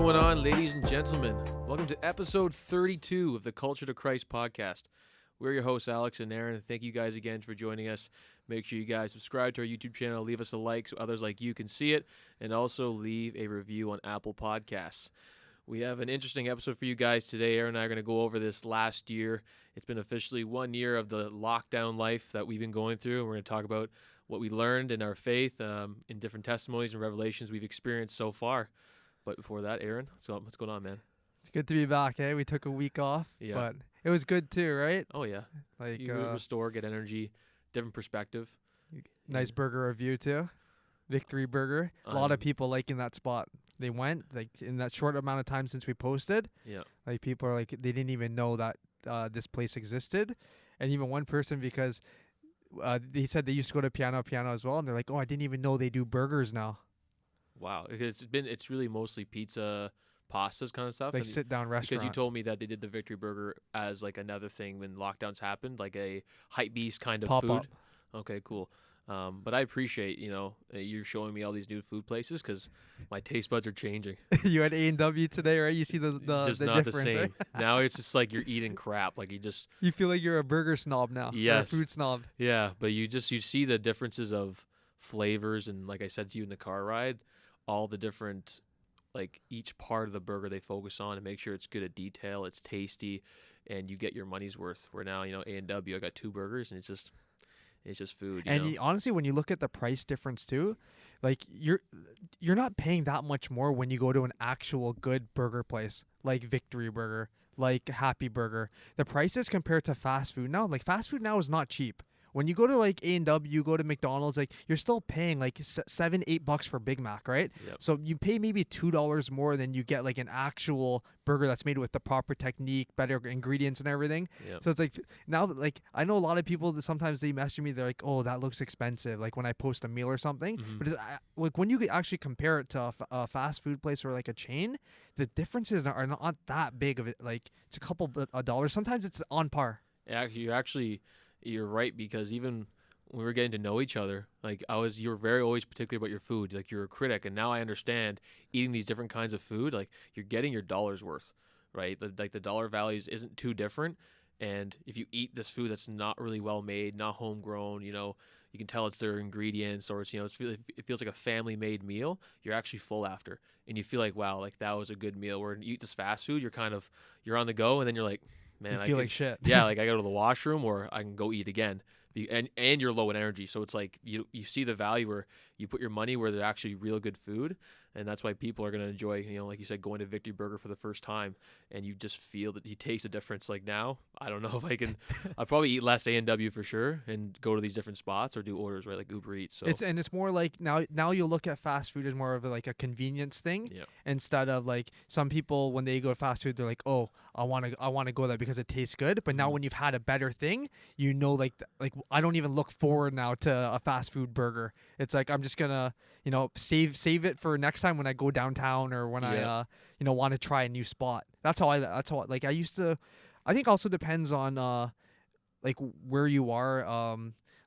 going on, ladies and gentlemen? Welcome to episode 32 of the Culture to Christ podcast. We're your hosts, Alex and Aaron. Thank you guys again for joining us. Make sure you guys subscribe to our YouTube channel, leave us a like so others like you can see it, and also leave a review on Apple Podcasts. We have an interesting episode for you guys today. Aaron and I are going to go over this last year. It's been officially 1 year of the lockdown life that we've been going through. We're going to talk about what we learned in our faith, in different testimonies and revelations we've experienced so far. But before that, Aaron, what's going on, man? It's good to be back, eh? We took a week off, but it was good too, right? Oh, yeah. Like you restore, get energy, different perspective. Nice burger review too. Victory Burger. A lot of people liking that spot. They went, like, in that short amount of time since we posted. Yeah. Like, people are like, they didn't even know that this place existed. And even one person, because they said they used to go to Piano as well, and they're like, oh, I didn't even know they do burgers now. Wow, it's really mostly pizza, pastas kind of stuff. Like sit down restaurant. Because you told me that they did the Victory Burger as like another thing when lockdowns happened, like a hype beast kind of Pop food. up. Okay, cool. But I appreciate you're showing me all these new food places because my taste buds are changing. You had A&W today, right? You see the it's just the not difference, the same. right? Now it's just like you're eating crap. Like you feel like you're a burger snob now. Yes. Or a food snob. Yeah, but you see the differences of flavors, and like I said to you in the car ride, all the different, like, each part of the burger they focus on and make sure it's good at detail, it's tasty, and you get your money's worth. Where now, A&W, I got 2 burgers, and it's just food. And honestly, when you look at the price difference too, like you're not paying that much more when you go to an actual good burger place like Victory Burger, like Happy Burger. The prices compared to fast food now, like fast food now is not cheap. When you go to like A&W, go to McDonald's, like you're still paying like $7-8 for Big Mac, right? Yep. So you pay maybe $2 more than you get like an actual burger that's made with the proper technique, better ingredients and everything. Yep. So it's like now, like I know a lot of people that sometimes they message me, they're like, "Oh, that looks expensive." Like when I post a meal or something, but like when you actually compare it to a fast food place or like a chain, the differences are not that big of it. Like it's a couple of dollars. Sometimes it's on par. You're right, because even when we were getting to know each other, like you were very always particular about your food. Like you're a critic, and now I understand eating these different kinds of food, like you're getting your dollar's worth, right? Like the dollar values isn't too different. And if you eat this food that's not really well made, not homegrown, you can tell it's their ingredients, or it feels like a family made meal. You're actually full after, and you feel like, wow, like that was a good meal. Where you eat this fast food, you're on the go, and then you're like, man, I feel like shit. Yeah, like I go to the washroom, or I can go eat again. And you're low in energy, so it's like you see the value where you put your money where they're actually real good food, and that's why people are going to enjoy, like you said, going to Victory Burger for the first time, and you just feel that you taste a difference. Like now, I don't know if I can. I'll probably eat less A&W for sure, and go to these different spots or do orders, right, like Uber Eats. So it's more like now you look at fast food as more of like a convenience thing, instead of like some people when they go to fast food, they're like, oh, I want to go there because it tastes good. But now when you've had a better thing, like I don't even look forward now to a fast food burger. It's like I'm just gonna save it for next time when I go downtown, or when I want to try a new spot. That's how like I used to. I think also depends on like where you are.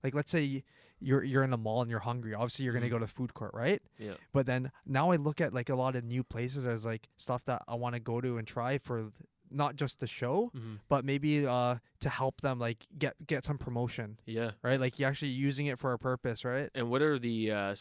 Like let's say you're in a mall and you're hungry. Obviously you're gonna go to the food court, right? Yeah. But then now I look at like a lot of new places as like stuff that I want to go to and try for not just the show, but maybe to help them like get some promotion. Yeah. Right? Like you're actually using it for a purpose, right? And what are the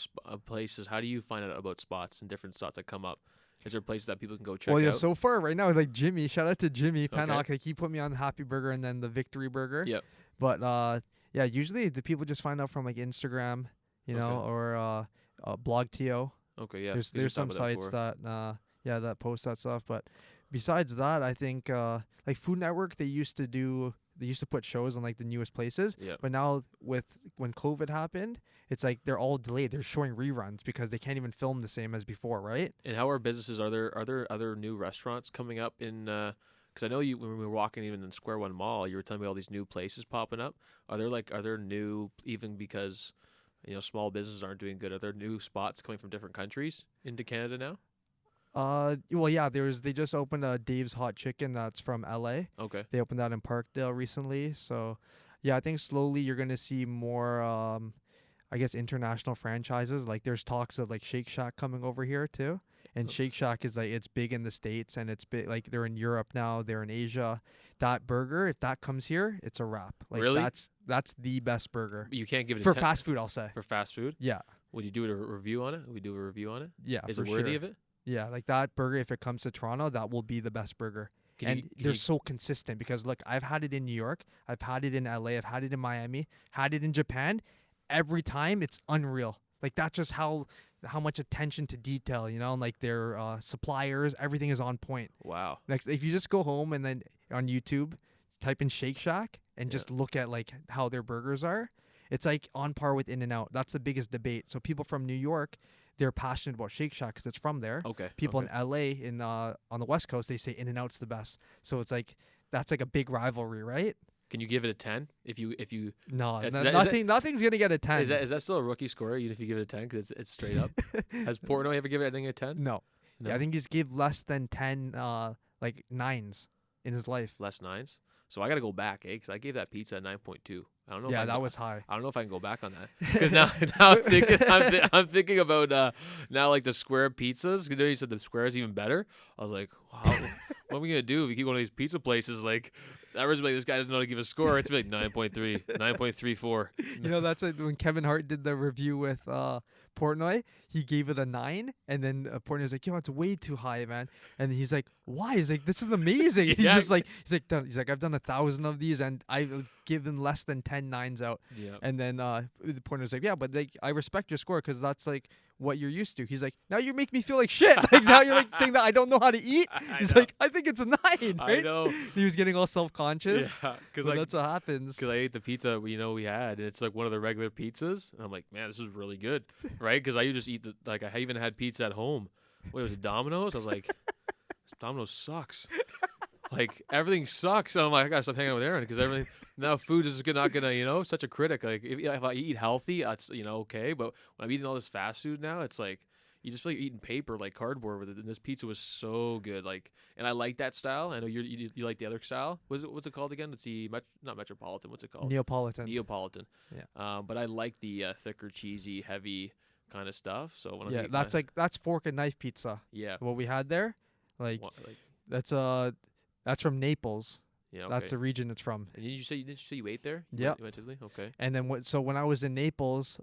places? How do you find out about spots and different spots that come up? Is there places that people can go check out? Well, yeah, so far right now, like Jimmy, shout out to Jimmy Pennock. Okay. Like he put me on the Happy Burger and then the Victory Burger. Yep. But yeah, usually the people just find out from like Instagram, or BlogTO. Okay, yeah. There's some sites that post that stuff. But besides that, I think like Food Network, they used to put shows on like the newest places. Yep. But now when COVID happened, it's like they're all delayed. They're showing reruns because they can't even film the same as before, right? And how are businesses? Are there other new restaurants coming up in? Because I know when we were walking even in Square One Mall, you were telling me all these new places popping up. Are there new, even because small businesses aren't doing good? Are there new spots coming from different countries into Canada now? Well, yeah, they just opened a Dave's Hot Chicken that's from LA. Okay. They opened that in Parkdale recently. So, yeah, I think slowly you're going to see more I guess international franchises. Like there's talks of like Shake Shack coming over here too. And Shake Shack is like, it's big in the States, and it's big, like they're in Europe now, they're in Asia. That burger, if that comes here, it's a wrap. Like Really? that's the best burger You can't give it for a 10 fast food, I'll say. for fast food. Yeah. Would you do a review on it? Would we do a review on it? Yeah, Is for it worthy sure. of it? Yeah, like that burger, if it comes to Toronto, that will be the best burger. Can They're so consistent because look, I've had it in New York, I've had it in LA, I've had it in Miami, had it in Japan. Every time it's unreal. Like that's just how much attention to detail, and like their suppliers, everything is on point. Wow. Like if you just go home and then on YouTube type in Shake Shack and just look at like how their burgers are, it's like on par with In-N-Out. That's the biggest debate. So people from New York, they're passionate about Shake Shack because it's from there. Okay. People in LA on the West Coast, they say In-N-Out's the best. So it's like that's like a big rivalry, right? Can you give it a 10? If you No, Is no- that- is nothing. Nothing's gonna get a 10. is that still a rookie score even if you give it a 10 because it's straight up? Has Portnoy ever given anything a 10? No. No? Yeah, I think he's give less than 10 like nines in his life. Less nines. So I got to go back, because I gave that pizza a 9.2. I don't know. Yeah, if I that can- was high. I don't know if I can go back on that because now I'm thinking about now like the square pizzas. You know, you said the square is even better. I was like, wow, what are we gonna do if we keep going to these pizza places? Like, I was like, this guy doesn't know how to give a score. It's like 9.3, 9.34. That's when Kevin Hart did the review with Portnoy. He gave it a 9, and then Portnoy's like, "Yo, it's way too high, man." And he's like, "Why?" He's like, "This is amazing." Yeah. He's like, "I've done 1,000 of these, and I've given less than 10 nines out." Yeah. And then Portnoy's like, "Yeah, but like I respect your score because that's like what you're used to." He's like, "Now you make me feel like shit. Like now you're like saying that I don't know how to eat." He's know. like, "I think it's a 9." Right? I know. He was getting all self-conscious. Yeah, because But that's what happens. Because I ate the pizza we had, and it's like one of the regular pizzas, and I'm like, man, this is really good, right? Because I just eat I even had pizza at home. Wait, was it Domino's? I was like, this Domino's sucks. Like everything sucks. And I'm like, I gotta stop hanging out with Aaron because everything now food is not gonna such a critic. Like if I eat healthy, that's okay. But when I'm eating all this fast food now, it's like you just feel like you're eating paper, like cardboard with it. And this pizza was so good. Like, and I like that style. I know you like the other style. What's it called again? It's the not Metropolitan. What's it called? Neapolitan. Neapolitan. Yeah. But I like the thicker, cheesy, heavy kind of stuff. So when I that's fork and knife pizza. yeah. What we had there, like What, that's from Naples. yeah. Okay. That's the region it's from. And did you say you ate there? Yep. You went to Italy? Okay. And then so when I was in Naples,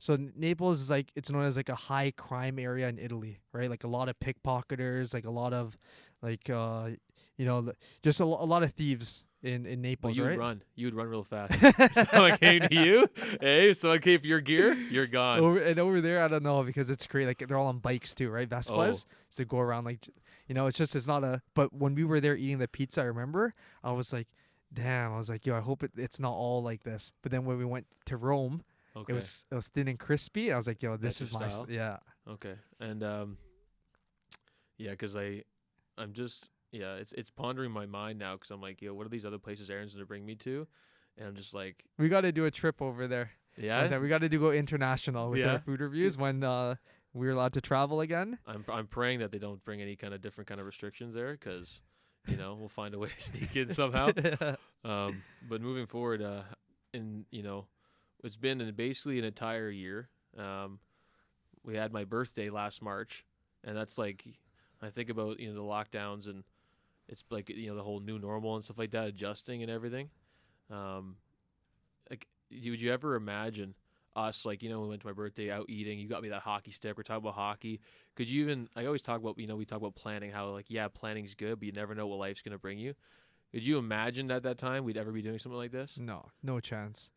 Naples is like it's known as like a high crime area in Italy, right? Like a lot of pickpocketers, like a lot of like just a lot of thieves in Naples, Well, right? you would run real fast. Someone came to you. Hey, someone came for your gear. You're gone. Over there, I don't know because it's crazy. Like they're all on bikes too, right? Vespas to go around like, it's not a. But when we were there eating the pizza, I remember I was like, damn. I was like, yo, I hope it's not all like this. But then when we went to Rome, Okay. it was thin and crispy. And I was like, yo, this That's is your my style? yeah. Okay. And yeah, because I'm just it's pondering my mind now because I'm like, what are these other places Aaron's gonna bring me to? And I'm just like, We got to do a trip over there. yeah. We got to go international with Yeah. our food reviews when we're allowed to travel again. I'm praying that they don't bring any kind of different kind of restrictions there because we'll find a way to sneak in somehow. But moving forward, it's been basically an entire year. We had my birthday last March, and that's like I think about the lockdowns and it's like the whole new normal and stuff like that, adjusting and everything. Like, would you ever imagine us we went to my birthday out eating? You got me that hockey stick. We're talking about hockey. Could you even? I always talk about we talk about planning. How planning's good, but you never know what life's gonna bring you. Could you imagine at that time we'd ever be doing something like this? No chance.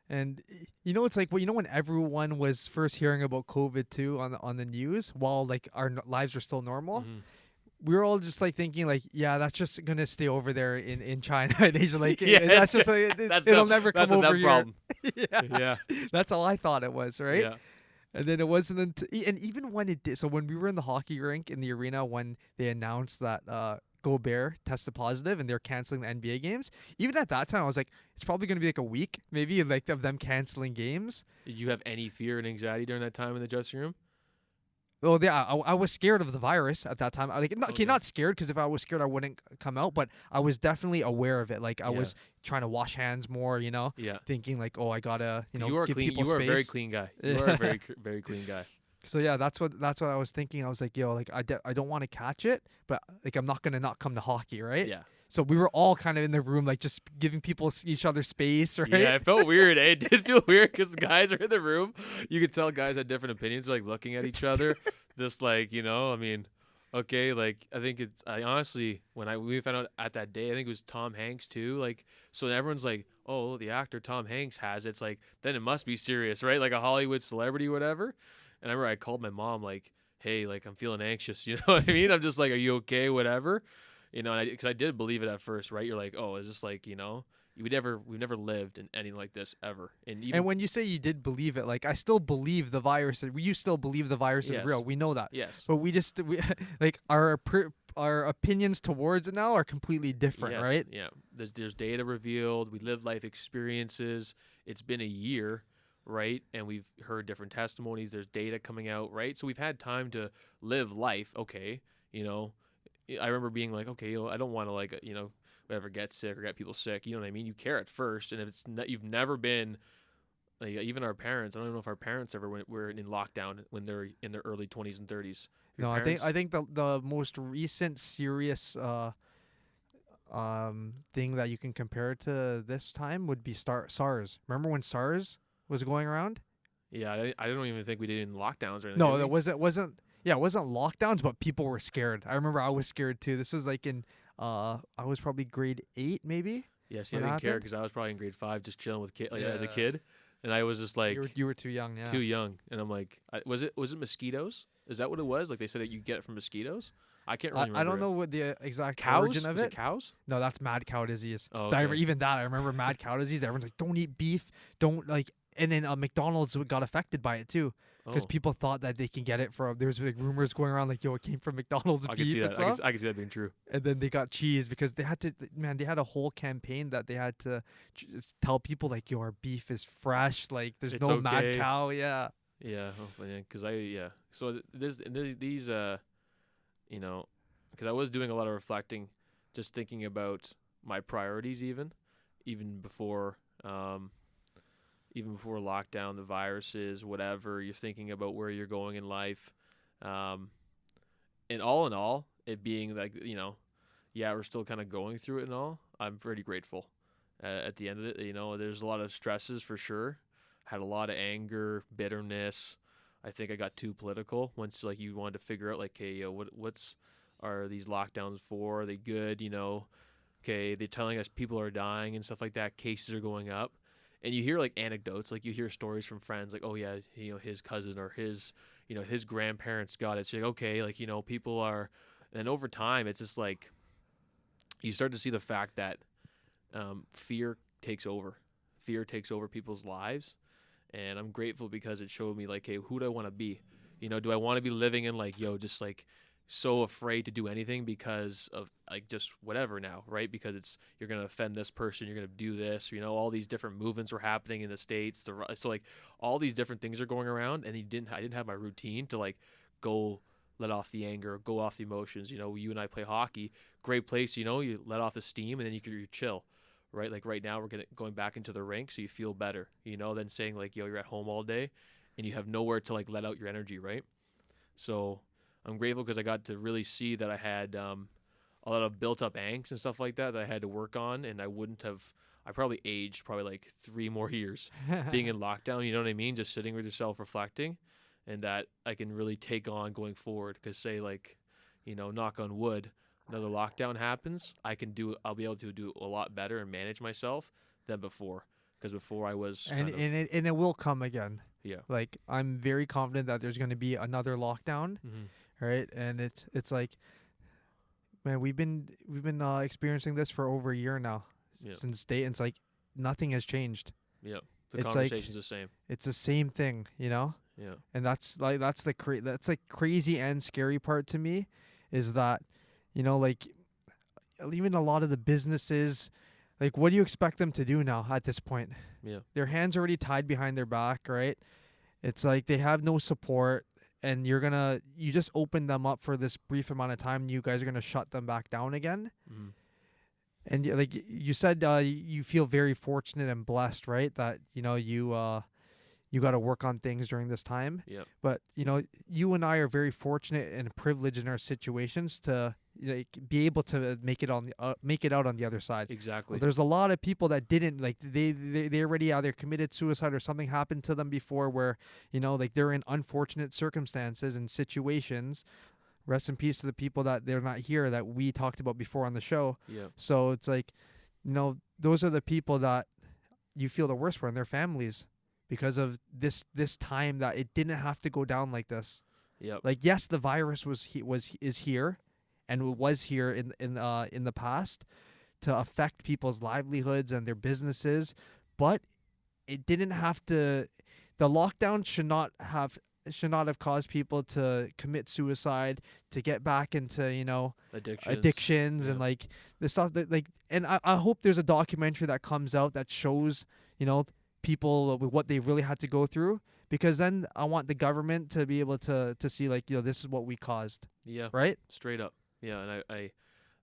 And it's like when everyone was first hearing about COVID too on the news, while like our lives were still normal, Mhm. we were all just like thinking like, yeah, that's just gonna stay over there in China and Asia. Like, Yeah, that's just like it'll never come over that here. problem. Yeah, Yeah. that's all I thought it was, right? Yeah. And then it wasn't until, and even when it did. So when we were in the hockey rink in the arena, when they announced that Gobert tested positive and they're canceling the NBA games, even at that time, I was like, it's probably going to be like a week, maybe, like of them canceling games. Did you have any fear and anxiety during that time in the dressing room? Oh yeah, I was scared of the virus at that time. Not scared, because if I was scared, I wouldn't come out. But I was definitely aware of it. Like I was trying to wash hands more. Yeah. Thinking like, oh, I gotta You are give clean. people You are space. a very clean guy. You are a very very clean guy. So yeah, that's what I was thinking. I was like, yo, like I don't want to catch it, but like I'm not gonna not come to hockey, right? Yeah. So we were all kind of in the room, like just giving each other space, right? Yeah, it felt weird. It did feel weird because guys are in the room. You could tell guys had different opinions, like looking at each other, just like I mean, okay, like I honestly when we found out at that day, I think it was Tom Hanks too. Like, so everyone's like, oh, the actor Tom Hanks has it. It's like then it must be serious, right? Like a Hollywood celebrity, or whatever. And I remember I called my mom, like, hey, like I'm feeling anxious. You know what I mean? I'm just like, are you okay? Whatever. And because I did believe it at first, right? You're like, oh, is this like, we've never lived in anything like this ever. And when you say you did believe it, like I still believe the virus. You still believe the virus is real. We know that. Yes. But we like our opinions towards it now are completely different, right? Yeah. There's data revealed. We live life experiences. It's been a year, right? And we've heard different testimonies. There's data coming out, right? So we've had time to live life. Okay, I remember being like, okay, I don't want to like, whatever, get sick or get people sick. You know what I mean? You care at first, and if you've never been, like, even our parents. I don't know if our parents ever were in lockdown when they're in their early 20s and 30s. No, I think the most recent serious thing that you can compare to this time would be SARS. Remember when SARS was going around? Yeah, I don't even think we did in lockdowns or anything. No, it wasn't. Yeah, it wasn't lockdowns, but people were scared. I remember I was scared too. This was like in, I was probably grade 8, maybe. Yeah, see, I didn't care because I was probably in grade 5, just chilling with as a kid, and I was just like, you were too young, yeah. Too young, and I'm like, was it mosquitoes? Is that what it was? Like they said that you get it from mosquitoes? I can't really remember. I don't know what the exact cows? Origin of it. Cows? No, that's mad cow disease. Oh, okay. Even that, I remember mad cow disease. Everyone's like, don't eat beef, don't like. And then McDonald's got affected by it too, because people thought that they can get it from. There's like rumors going around like, yo, it came from McDonald's beef. I can see that. I can see that being true. And then they got cheese because they had to. Man, they had a whole campaign that they had to tell people like, yo, our beef is fresh. Like, there's it's no okay. mad cow. Yeah. Yeah, because So these because I was doing a lot of reflecting, just thinking about my priorities, even before. Even before lockdown, the viruses, whatever, you're thinking about where you're going in life. And all in all, it being like, we're still kind of going through it and all. I'm pretty grateful at the end of it. There's a lot of stresses for sure. Had a lot of anger, bitterness. I think I got too political once like you wanted to figure out like, hey, what's are these lockdowns for? Are they good? Okay, they're telling us people are dying and stuff like that. Cases are going up. And you hear like anecdotes, like you hear stories from friends, like, oh yeah, his cousin or his grandparents got it. So you're like, okay, like, people are, and over time, it's just like, you start to see the fact that fear takes over people's lives. And I'm grateful because it showed me like, hey, who do I want to be? Do I want to be living in like, just like, so afraid to do anything because of like just whatever now, right? Because you're going to offend this person, you're going to do this, all these different movements were happening in the States. So like all these different things are going around, and I didn't have my routine to like go let off the anger, go off the emotions. You and I play hockey, great place, you let off the steam and then you chill, right? Like right now we're going back into the rink, so you feel better, than saying like, you're at home all day and you have nowhere to like let out your energy, right? So I'm grateful because I got to really see that I had a lot of built up angst and stuff like that I had to work on, and I probably aged like 3 more years being in lockdown, you know what I mean? Just sitting with yourself, reflecting, and that I can really take on going forward. Because say like, knock on wood, another lockdown happens, I'll be able to do a lot better and manage myself than before. Because before I was and it will come again. Yeah. Like I'm very confident that there's going to be another lockdown. Mm-hmm. Right, and it's like, man, we've been experiencing this for over a year now since date. And it's like nothing has changed. Yeah, the conversation's the same. It's the same thing, Yeah, and that's the crazy and scary part to me, is that, like even a lot of the businesses, like what do you expect them to do now at this point? Yeah, their hands are already tied behind their back, right? It's like they have no support. and you just open them up for this brief amount of time, and you guys are gonna shut them back down again. Mm. And like you said, you feel very fortunate and blessed, right? That you got to work on things during this time. Yep. But you and I are very fortunate and privileged in our situations to be able to make it out on the other side. Exactly. There's a lot of people that didn't, like, they already either committed suicide or something happened to them before, where like they're in unfortunate circumstances and situations. Rest in peace to the people that they're not here that we talked about before on the show. Yeah. So it's like, those are the people that you feel the worst for, and their families, because of this time that it didn't have to go down like this. Yep. Like, yes, the virus is here, and was here in the past to affect people's livelihoods and their businesses, but it didn't have to. The lockdown should not have caused people to commit suicide, to get back into addictions and like the stuff that, like, and I hope there's a documentary that comes out that shows people with what they really had to go through, because then I want the government to be able to see, like, this is what we caused. Yeah. Right? Straight up. Yeah, and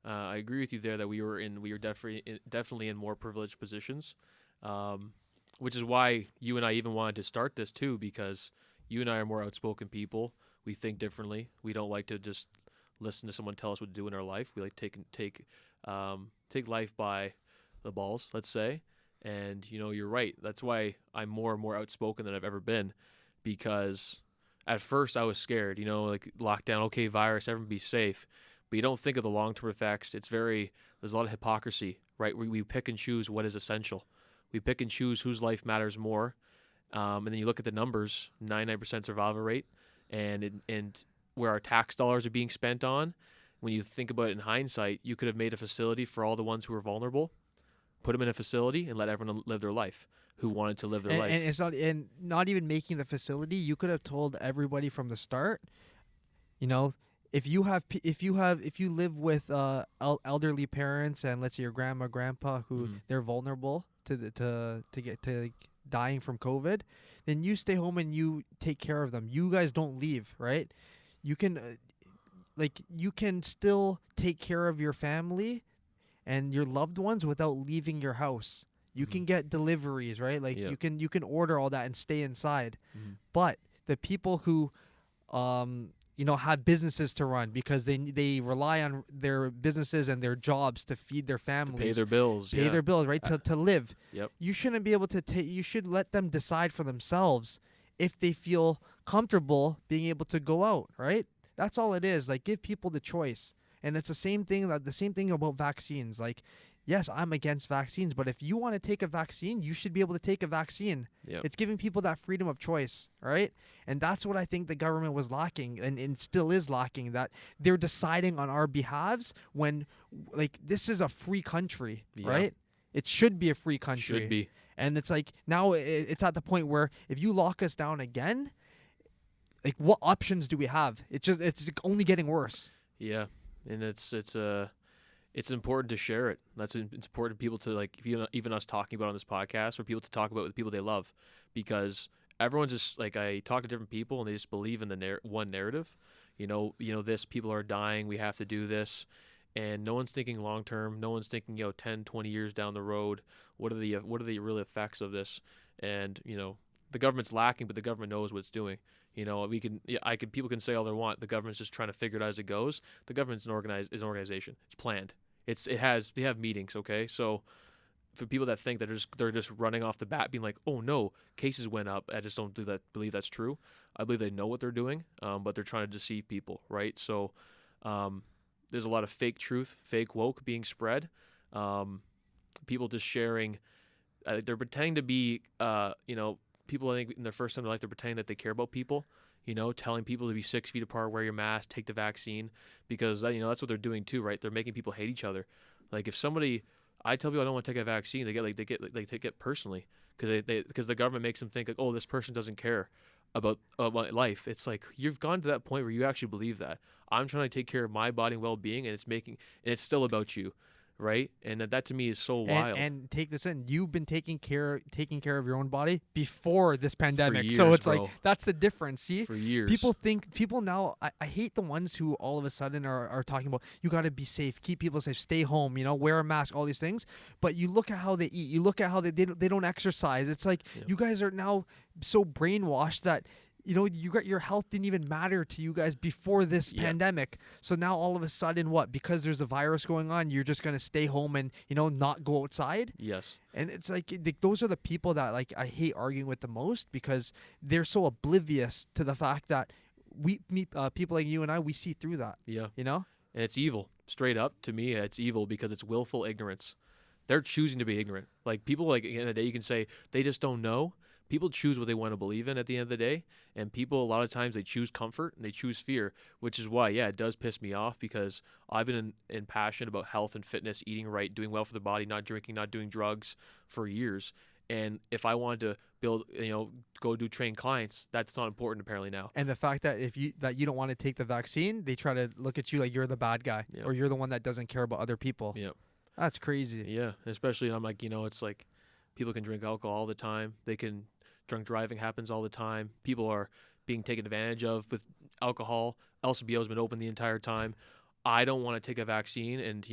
I agree with you there that we were definitely in more privileged positions, which is why you and I even wanted to start this too, because you and I are more outspoken people. We think differently. We don't like to just listen to someone tell us what to do in our life. We like to take life by the balls, let's say. And you're right. That's why I'm more and more outspoken than I've ever been, because at first I was scared. Like, lockdown, okay, virus, everyone be safe, but you don't think of the long-term effects. There's a lot of hypocrisy, right? We pick and choose what is essential. We pick and choose whose life matters more. And then you look at the numbers, 99% survival rate, and where our tax dollars are being spent on. When you think about it in hindsight, you could have made a facility for all the ones who are vulnerable, put them in a facility, and let everyone live their life who wanted to live their life. And it's not even making the facility. You could have told everybody from the start, if you live with elderly parents, and let's say your grandma, grandpa, who they're vulnerable to dying from COVID, then you stay home and you take care of them. You guys don't leave, right? You can you can still take care of your family and your loved ones without leaving your house. You can get deliveries, right? Like, you can order all that and stay inside. But the people who have businesses to run, because they rely on their businesses and their jobs to feed their families, to pay their bills, right? To live. Yep. You shouldn't be able to you should let them decide for themselves if they feel comfortable being able to go out, right? That's all it is. Like, give people the choice. And it's the same thing about vaccines. Like, yes, I'm against vaccines, but if you want to take a vaccine, you should be able to take a vaccine. Yep. It's giving people that freedom of choice, right? And that's what I think the government was lacking, and still is lacking, that they're deciding on our behalves when, like, this is a free country, right? It should be a free country. Should be. And it's like, now it's at the point where if you lock us down again, like, what options do we have? It's only getting worse. Yeah. And it's important to share it. It's important for people to, like, even us talking about it on this podcast, for people to talk about with the people they love, because everyone's just, like, I talk to different people and they just believe in the one narrative. This, people are dying, we have to do this, and no one's thinking long term. No one's thinking 10, 20 years down the road, what are the real effects of this? And the government's lacking, but the government knows what it's doing. People can say all they want. The government's just trying to figure it out as it goes. The government's an organization. It's planned. They have meetings. Okay, so for people that think that they're just running off the bat, being like, oh no, cases went up, I just don't believe that's true. I believe they know what they're doing, but they're trying to deceive people, right? So there's a lot of fake truth, fake woke being spread. People just sharing. They're pretending to be, people, I think, in their first time in their life, they're pretending that they care about people, telling people to be 6 feet apart, wear your mask, take the vaccine, because that's what they're doing too, right? They're making people hate each other. Like, if I tell people I don't want to take a vaccine, they take it personally, because the government makes them think, like, oh, this person doesn't care about my life. It's like, you've gone to that point where you actually believe that. I'm trying to take care of my body and well-being, and it's still about you, right? And that to me is so wild. And take this in. You've been taking care of your own body before this pandemic. years, so it's bro. like that's the difference. See? For years. People now I hate the ones who all of a sudden are talking about you got to be safe, keep people safe, stay home, wear a mask, all these things. But you look at how they eat. You look at how they don't exercise. It's like you guys are now so brainwashed that your health didn't even matter to you guys before this pandemic. So now all of a sudden, because there's a virus going on, you're just going to stay home and, not go outside? Yes. And it's like those are the people that like I hate arguing with the most because they're so oblivious to the fact that people like you and I, we see through that. Yeah. And it's evil. Straight up, to me, it's evil because it's willful ignorance. They're choosing to be ignorant. Like people like in the day, you can say they just don't know. People choose what they want to believe in at the end of the day, and people a lot of times they choose comfort and they choose fear, which is why it does piss me off because I've been in passion about health and fitness, eating right, doing well for the body, not drinking, not doing drugs for years. And if I wanted to build, go do train clients, that's not important apparently now. And the fact that you don't want to take the vaccine, they try to look at you like you're the bad guy or you're the one that doesn't care about other people. Yeah, that's crazy. Yeah, especially I'm like, it's like people can drink alcohol all the time. Drunk driving happens all the time. People are being taken advantage of with alcohol. LCBO has been open the entire time. I don't want to take a vaccine, and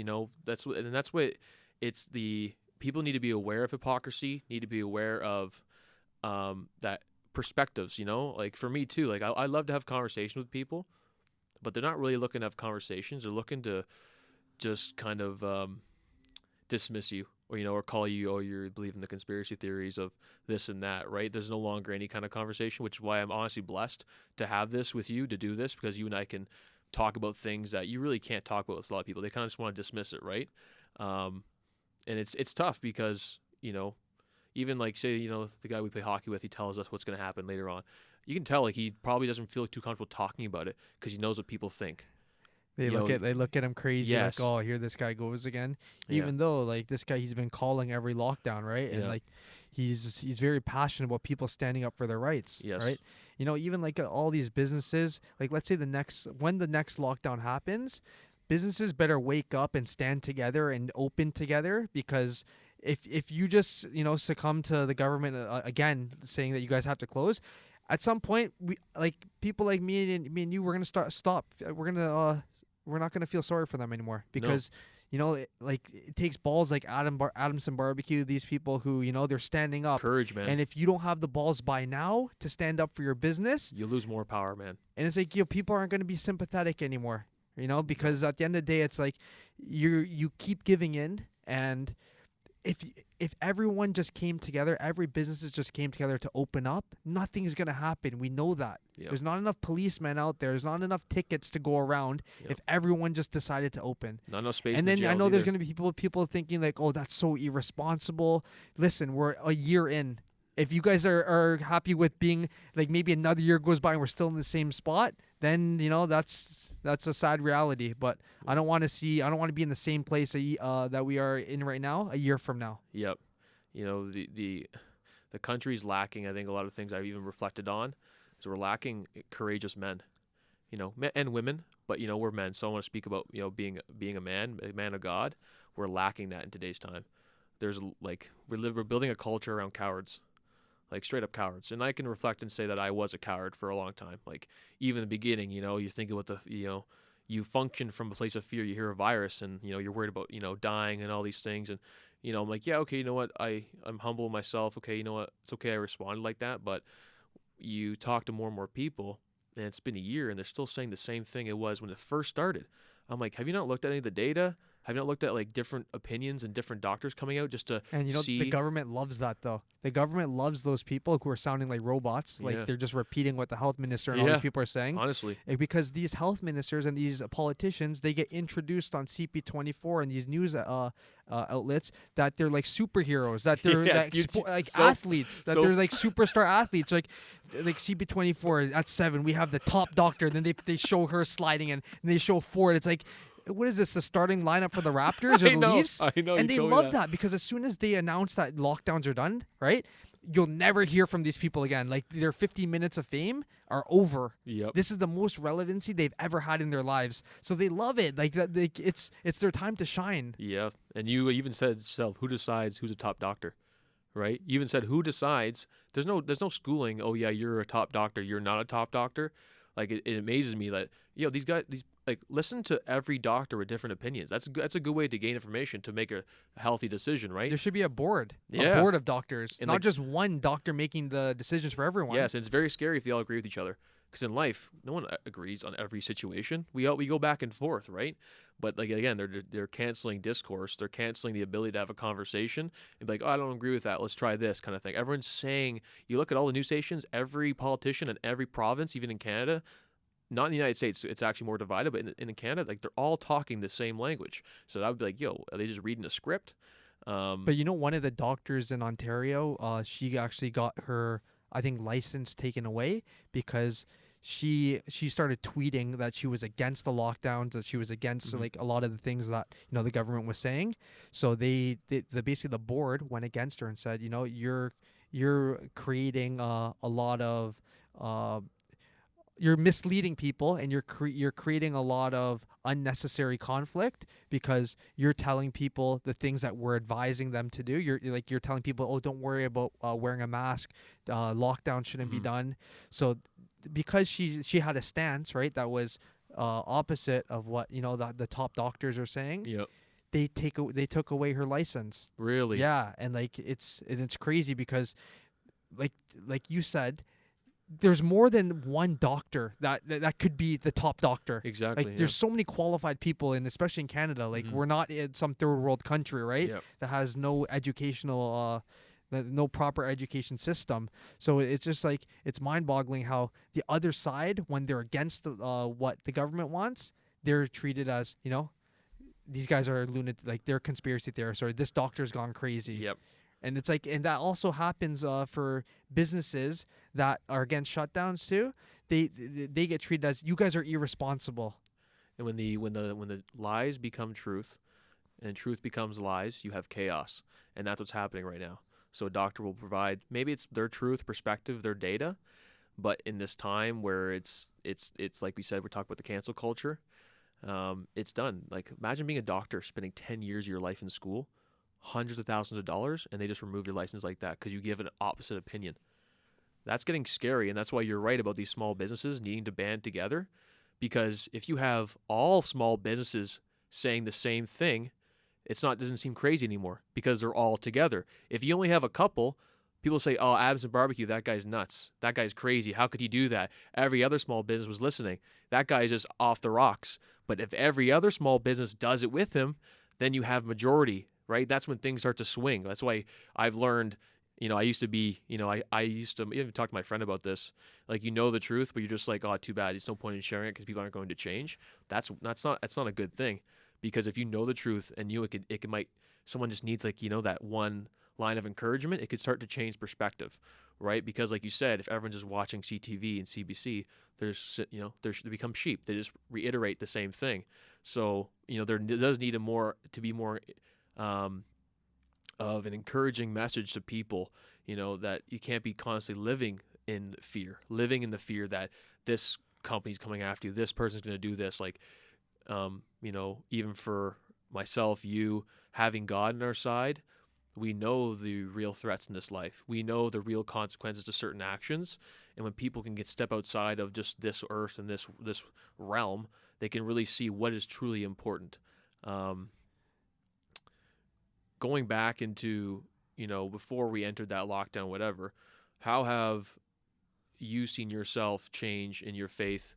that's what it's the people need to be aware of hypocrisy. Need to be aware of that perspectives. Like for me too. Like I love to have conversations with people, but they're not really looking to have conversations. They're looking to just kind of dismiss you. Or call you, you believe in the conspiracy theories of this and that, right? There's no longer any kind of conversation, which is why I'm honestly blessed to have this with you, to do this, because you and I can talk about things that you really can't talk about with a lot of people. They kind of just want to dismiss it, right? And it's tough because, even like say, the guy we play hockey with, he tells us what's going to happen later on. You can tell like he probably doesn't feel too comfortable talking about it because he knows what people think. They look at him crazy, yes. like, oh, here this guy goes again. Even though like this guy, he's been calling every lockdown, right? And like he's very passionate about people standing up for their rights, yes. right? Even like all these businesses, like let's say when the next lockdown happens, businesses better wake up and stand together and open together, because if you just succumb to the government again saying that you guys have to close, at some point we like people like me and you, we're gonna stop. We're not going to feel sorry for them anymore because, it takes balls like Adamson Barbecue, these people who, they're standing up. Courage, man. And if you don't have the balls by now to stand up for your business, you lose more power, man. And it's like, people aren't going to be sympathetic anymore, because at the end of the day, it's like you keep giving in. And if everyone just came together, every businesses just came together to open up, nothing's going to happen. We know that. Yep. There's not enough policemen out there. There's not enough tickets to go around if everyone just decided to open. Not enough space. And then I know either. There's going to be people thinking like, oh, that's so irresponsible. Listen, we're a year in. If you guys are happy with being like maybe another year goes by and we're still in the same spot, then, that's a sad reality. But I don't want to be in the same place that we are in right now a year from now. Yep. The country's lacking, I think, a lot of things I've even reflected on is we're lacking courageous men, men and women, but, we're men. So I want to speak about, being a man of God. We're lacking that in today's time. There's like, we're building a culture around cowards, like straight up cowards. And I can reflect and say that I was a coward for a long time. Like even in the beginning, you think about you function from a place of fear. You hear a virus and, you're worried about, dying and all these things. And, I'm like, yeah, okay, you know what? I'm humble myself. Okay, you know what? It's okay I responded like that. But you talk to more and more people, and it's been a year, and they're still saying the same thing it was when it first started. I'm like, have you not looked at any of the data? Have you not looked at like different opinions and different doctors coming out just to see? The government loves that though. The government loves those people who are sounding like robots. Like they're just repeating what the health minister and all these people are saying. Honestly. Because these health ministers and these politicians, they get introduced on CP24 and these news outlets that they're like superheroes, that they're athletes, that they're like superstar athletes. Like CP24 at 7, we have the top doctor. Then they show her sliding and they show Ford. It's like, what is this, the starting lineup for the Raptors or the Leafs? I know. And they love that because as soon as they announce that lockdowns are done, right? you'll never hear from these people again. Like their 15 minutes of fame are over. Yep. This is the most relevancy they've ever had in their lives. So they love it. Like that, it's their time to shine. Yeah. And you even said yourself, who decides who's a top doctor, right? You even said who decides. There's no schooling. Oh yeah, you're a top doctor. You're not a top doctor. Like it amazes me that these guys like listen to every doctor with different opinions. That's a good way to gain information to make a healthy decision, right? There should be a board of doctors, and not just one doctor making the decisions for everyone. Yes, and it's very scary if they all agree with each other. Because in life, no one agrees on every situation. We go back and forth, right? But like again, they're canceling discourse. They're canceling the ability to have a conversation and be like, oh, I don't agree with that. Let's try this kind of thing. Everyone's saying. You look at all the news stations. Every politician in every province, even in Canada, not in the United States, it's actually more divided. But in Canada, like they're all talking the same language. So I would be like, yo, are they just reading a script? But one of the doctors in Ontario, she actually got her, I think, license taken away because she started tweeting that she was against the lockdowns, that she was against like a lot of the things that the government was saying. So basically the board went against her and said, you're creating a lot of you're misleading people, and you're creating a lot of unnecessary conflict because you're telling people the things that we're advising them to do. You're telling people, oh, don't worry about wearing a mask. Lockdown shouldn't be done. So because she had a stance, right, that was opposite of what the top doctors are saying. Yep. They took away her license. Really? Yeah, and it's crazy because like you said, there's more than one doctor that could be the top doctor. Exactly. Like there's so many qualified people, and especially in Canada, like we're not in some third world country, right? Yep. That has no educational, no proper education system. So it's just like it's mind-boggling how the other side, when they're against what the government wants, they're treated as these guys are lunatic, like they're conspiracy theorists, or this doctor's gone crazy. Yep. And it's like, and that also happens for businesses that are against shutdowns too. They get treated as, you guys are irresponsible. And when the lies become truth, and truth becomes lies, you have chaos, and that's what's happening right now. So a doctor will provide, maybe it's their truth, perspective, their data, but in this time where it's like we said, we're talking about the cancel culture. It's done. Like imagine being a doctor, spending 10 years of your life in school, hundreds of thousands of dollars, and they just remove your license like that because you give an opposite opinion. That's getting scary, and that's why you're right about these small businesses needing to band together, because if you have all small businesses saying the same thing, doesn't seem crazy anymore because they're all together. If you only have a couple, people say, oh, Abs and Barbecue, that guy's nuts. That guy's crazy. How could he do that? Every other small business was listening. That guy's just off the rocks. But if every other small business does it with him, then you have majority, right? That's when things start to swing. That's why I've learned, I used to be, I used to even talk to my friend about this. Like, the truth, but you're just like, oh, too bad. There's no point in sharing it because people aren't going to change. That's not a good thing, because if you know the truth and someone just needs that one line of encouragement, it could start to change perspective, right? Because like you said, if everyone's just watching CTV and CBC, they become sheep. They just reiterate the same thing. So, there does need to be more of an encouraging message to people, that you can't be constantly living in the fear that this company's coming after you, this person's going to do this. Like, even for myself, you having God on our side, we know the real threats in this life. We know the real consequences to certain actions. And when people can step outside of just this earth and this realm, they can really see what is truly important. Going back into, before we entered that lockdown, whatever, how have you seen yourself change in your faith?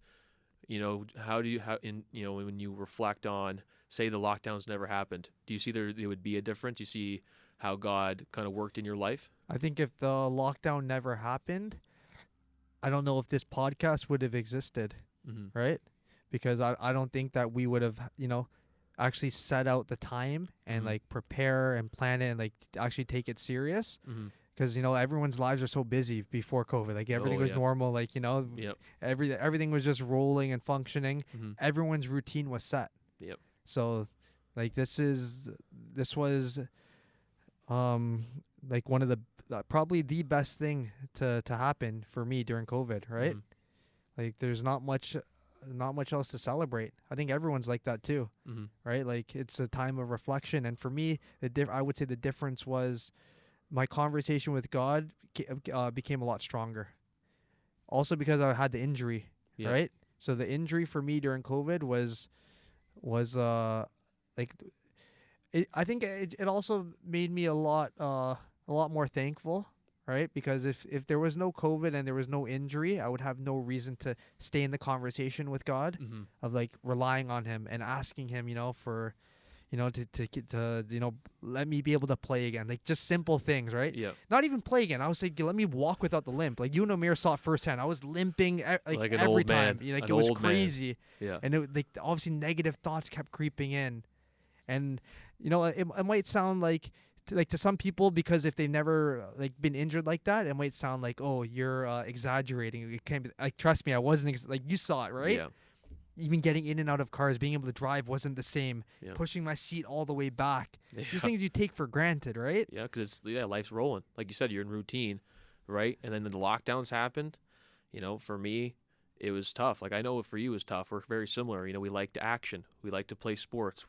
When you reflect on, say, the lockdowns never happened, do you see there would be a difference? Do you see how God kind of worked in your life? I think if the lockdown never happened, I don't know if this podcast would have existed, right? Because I don't think that we would have, actually set out the time and like prepare and plan it and like actually take it serious. Because everyone's lives are so busy before COVID. Like everything was normal. Like everything was just rolling and functioning. Everyone's routine was set. Yep. So, like this was like one of the probably the best thing to happen for me during COVID, right? Like there's not much else to celebrate. I think everyone's like that too, right? Like it's a time of reflection, and for me, I would say the difference was my conversation with God became a lot stronger. Also because I had the injury, right? So the injury for me during COVID was like I think it also made me a lot more thankful, right? Because if there was no COVID and there was no injury, I would have no reason to stay in the conversation with God, of like relying on Him and asking Him, for, to let me be able to play again, like just simple things, right? Yeah. Not even play again. I was like, let me walk without the limp. Like you and Amir saw it firsthand. I was limping like an every old time. man. Like An it was old man. crazy. Yeah. And it, like obviously negative thoughts kept creeping in, and it might sound like to some people, because if they've never like been injured like that, it might sound like, oh, you're exaggerating. It can't be, like, trust me, I wasn't like you saw it, right? Yeah. Even getting in and out of cars, being able to drive wasn't the same. Yeah. Pushing my seat all the way back. Yeah. These things you take for granted, right? Yeah, because life's rolling. Like you said, you're in routine, right? And then the lockdowns happened. For me, it was tough. Like I know for you it was tough. We're very similar. We like to action. We like to play sports.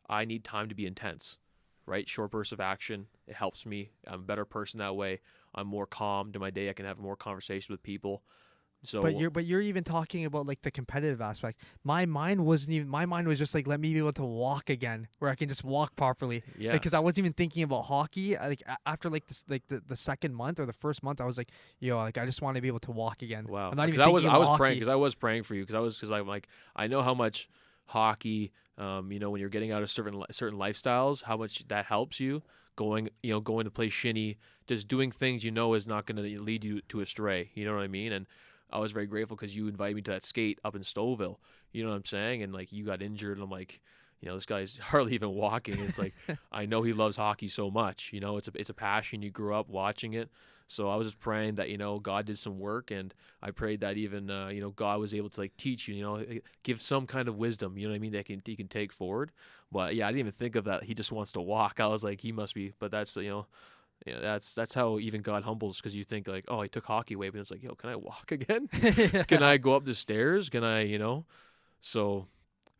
I need time to be intense, right? Short bursts of action. It helps me. I'm a better person that way. I'm more calm to my day. I can have more conversation with people. So, but you're even talking about like the competitive aspect. My mind was just like, let me be able to walk again, where I can just walk properly. Yeah. Because I wasn't even thinking about hockey. Like after like this, like the second month or the first month, I was like, like I just want to be able to walk again. Wow. I'm not even thinking about hockey. I was praying for you because I'm like, I know how much hockey, when you're getting out of certain lifestyles, how much that helps you going to play shinny, just doing things is not going to lead you to astray. You know what I mean? And I was very grateful because you invited me to that skate up in Stouffville. You know what I'm saying? And like you got injured, and I'm like, this guy's hardly even walking. It's like I know he loves hockey so much. It's a passion. You grew up watching it. So I was just praying that God did some work, and I prayed that even God was able to like teach you, give some kind of wisdom. You know what I mean? That he can take forward. But yeah, I didn't even think of that. He just wants to walk. I was like, he must be. But that's that's how even God humbles, because you think like, oh, I took hockey away, but it's like, can I walk again? Can I go up the stairs? Can I, so.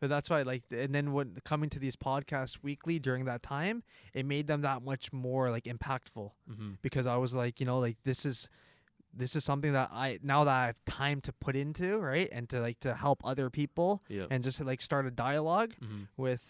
But that's why, like, and then when coming to these podcasts weekly during that time, it made them that much more like impactful, because I was like, like this is something that now that I have time to put into, right, and to help other people, and just to like start a dialogue with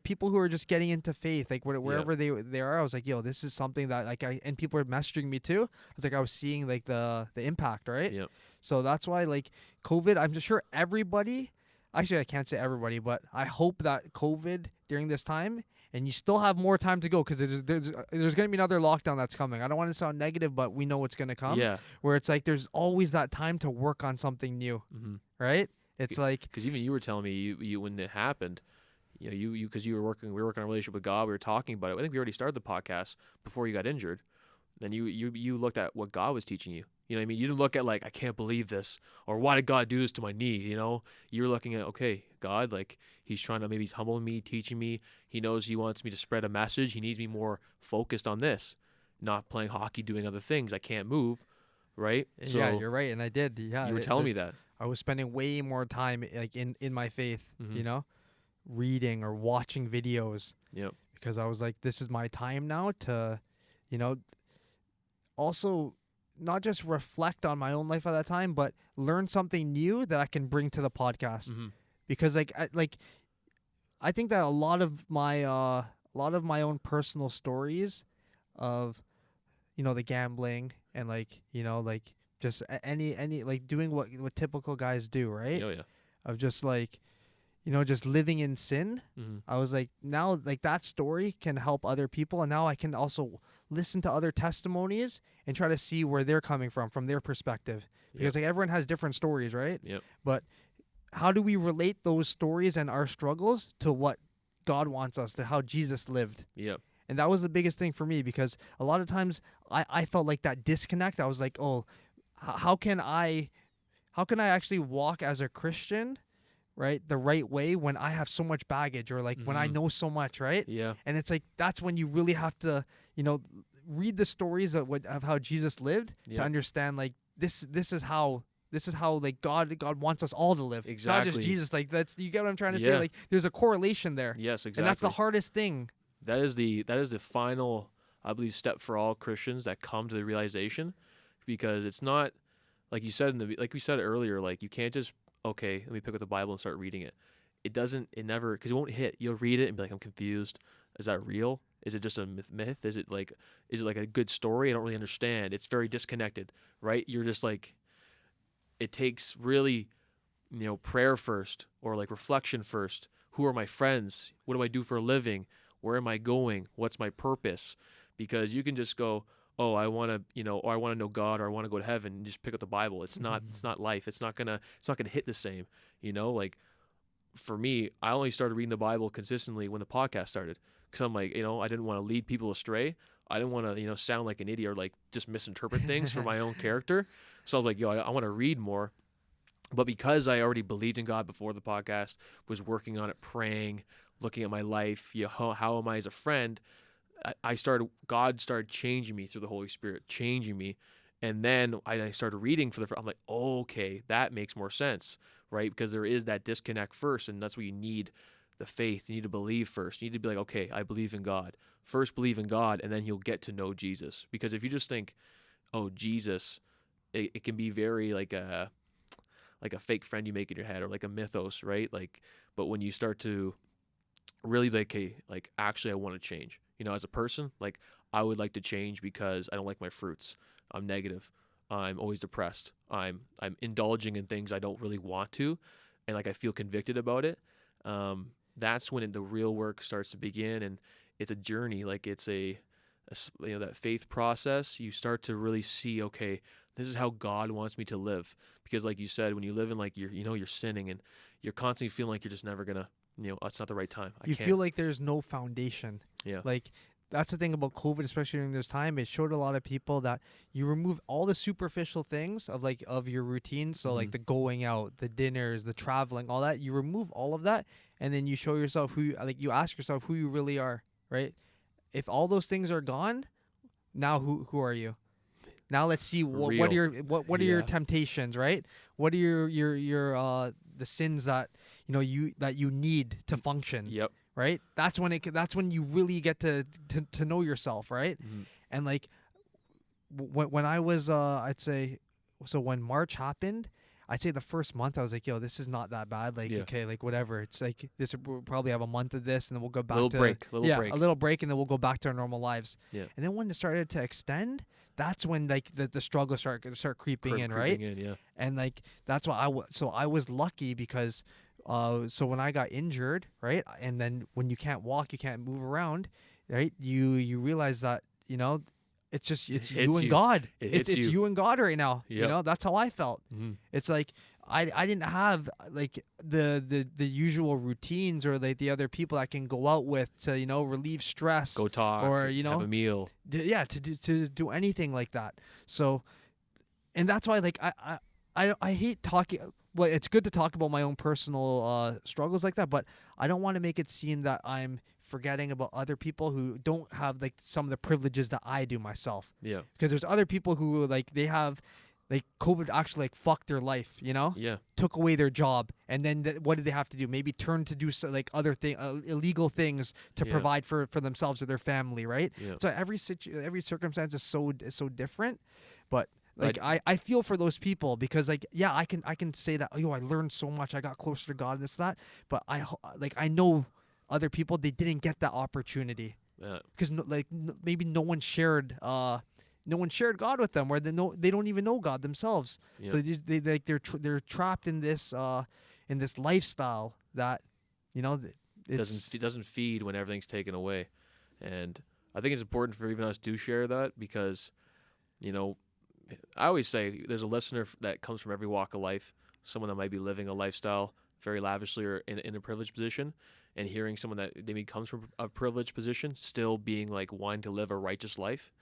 people who are just getting into faith, like wherever they are. I was like, this is something that like and people are messaging me too. It's like I was seeing like the impact, right? Yep. So that's why like COVID, I'm just sure everybody. Actually, I can't say everybody, but I hope that COVID during this time, and you still have more time to go, because there's going to be another lockdown that's coming. I don't want to sound negative, but we know what's going to come. Yeah. Where it's like there's always that time to work on something new, right? It's like, because even you were telling me you when it happened, because we were working on a relationship with God. We were talking about it. I think we already started the podcast before you got injured. Then you looked at what God was teaching you. You know what I mean? You didn't look at like, I can't believe this, or why did God do this to my knee? You're looking at, okay, God, like he's trying to, maybe he's humbling me, teaching me. He knows he wants me to spread a message. He needs me more focused on this, not playing hockey, doing other things. I can't move, right? So yeah, you're right. And I did. Yeah. You were telling me that. I was spending way more time like in my faith, reading or watching videos. Yep. Because I was like, this is my time now to, also not just reflect on my own life at that time, but learn something new that I can bring to the podcast. Because I think that a lot of my own personal stories of, the gambling and like just any like doing what typical guys do, right? Oh yeah. Of just like, just living in sin. I was like, now like that story can help other people, and now I can also listen to other testimonies and try to see where they're coming from their perspective, because like everyone has different stories, right? Yep. But how do we relate those stories and our struggles to what God wants us, to how Jesus lived? Yep. And that was the biggest thing for me, because a lot of times I felt like that disconnect. I was like, oh, how can I actually walk as a Christian, right, the right way when I have so much baggage, or like when I know so much, right? Yeah. And it's like that's when you really have to, read the stories of how Jesus lived to understand like this is how like God wants us all to live. Exactly. Not just Jesus. Like that's, you get what I'm trying to say? Yeah. Like there's a correlation there. Yes, exactly. And that's the hardest thing. That is the final, I believe, step for all Christians that come to the realization, because it's not like you said like we said earlier, like you can't just, okay, let me pick up the Bible and start reading it. It never, because it won't hit. You'll read it and be like, I'm confused. Is that real? Is it just a myth? Is it like a good story? I don't really understand. It's very disconnected, right? You're just like, it takes really, prayer first, or like reflection first. Who are my friends? What do I do for a living? Where am I going? What's my purpose? Because you can just go, oh, I want to, or I want to know God, or I want to go to heaven, and just pick up the Bible. It's not life. It's not gonna hit the same. Like for me, I only started reading the Bible consistently when the podcast started, because I'm like, I didn't want to lead people astray. I didn't want to, sound like an idiot or like just misinterpret things for my own character. So I was like, I want to read more. But because I already believed in God before the podcast, was working on it, praying, looking at my life, how am I as a friend? God started changing me through the Holy Spirit, changing me. And then I started reading I'm like, oh, okay, that makes more sense, right? Because there is that disconnect first, and that's what you need, the faith. You need to believe first. You need to be like, okay, I believe in God. First believe in God, and then you'll get to know Jesus. Because if you just think, oh, Jesus, it can be very like a fake friend you make in your head, or like a mythos, right? Like, but when you start to really be like, hey, like actually I want to change, as a person, like I would like to change because I don't like my fruits. I'm negative. I'm always depressed. I'm indulging in things I don't really want to, and like I feel convicted about it. That's when the real work starts to begin, and it's a journey. Like it's that faith process. You start to really see, okay, this is how God wants me to live. Because like you said, when you live in like you're sinning, and you're constantly feeling like you're just never gonna, it's not the right time. You feel like there's no foundation. Yeah. Like that's the thing about COVID, especially during this time. It showed a lot of people that you remove all the superficial things of your routine. So like the going out, the dinners, the traveling, all that. You remove all of that, and then you show yourself you ask yourself who you really are, right? If all those things are gone, now who are you? Now let's see what are your temptations, right? What are your the sins that you need to function. Yep. Right? That's when you really get to know yourself, right? Mm-hmm. And like when I was I'd say, so when March happened, I'd say the first month I was like, yo, this is not that bad. Like, okay, like whatever. It's like this, we'll probably have a month of this, and then we'll go back a little break, and then we'll go back to our normal lives. Yeah. And then when it started to extend, that's when like the struggles start creeping in, right? Yeah. And like that's why I was lucky because so when I got injured, right, and then when you can't walk, you can't move around, right? You realize that it's you and God. It's you and God right now. Yep. That's how I felt. Mm-hmm. It's like I didn't have like the usual routines or like the other people I can go out with to relieve stress, go talk, or have a meal. To do anything like that. So, and that's why like I hate talking. Well, it's good to talk about my own personal struggles like that, but I don't want to make it seem that I'm forgetting about other people who don't have like some of the privileges that I do myself. Yeah. Because there's other people who like they have like COVID actually like fucked their life, Yeah. Took away their job, and then what did they have to do? Maybe turn to do like other illegal things to provide for themselves or their family, right? Yeah. So every circumstance is so different, but like I feel for those people because like I can say that I learned so much, I got closer to God and this that, but I know other people, they didn't get that opportunity because maybe no one shared God with them, or they don't even know God themselves. Yeah. So they're trapped in this lifestyle that it doesn't feed when everything's taken away. And I think it's important for even us to share that because I always say there's a listener that comes from every walk of life, someone that might be living a lifestyle very lavishly or in a privileged position, and hearing someone that maybe comes from a privileged position still being like wanting to live a righteous life,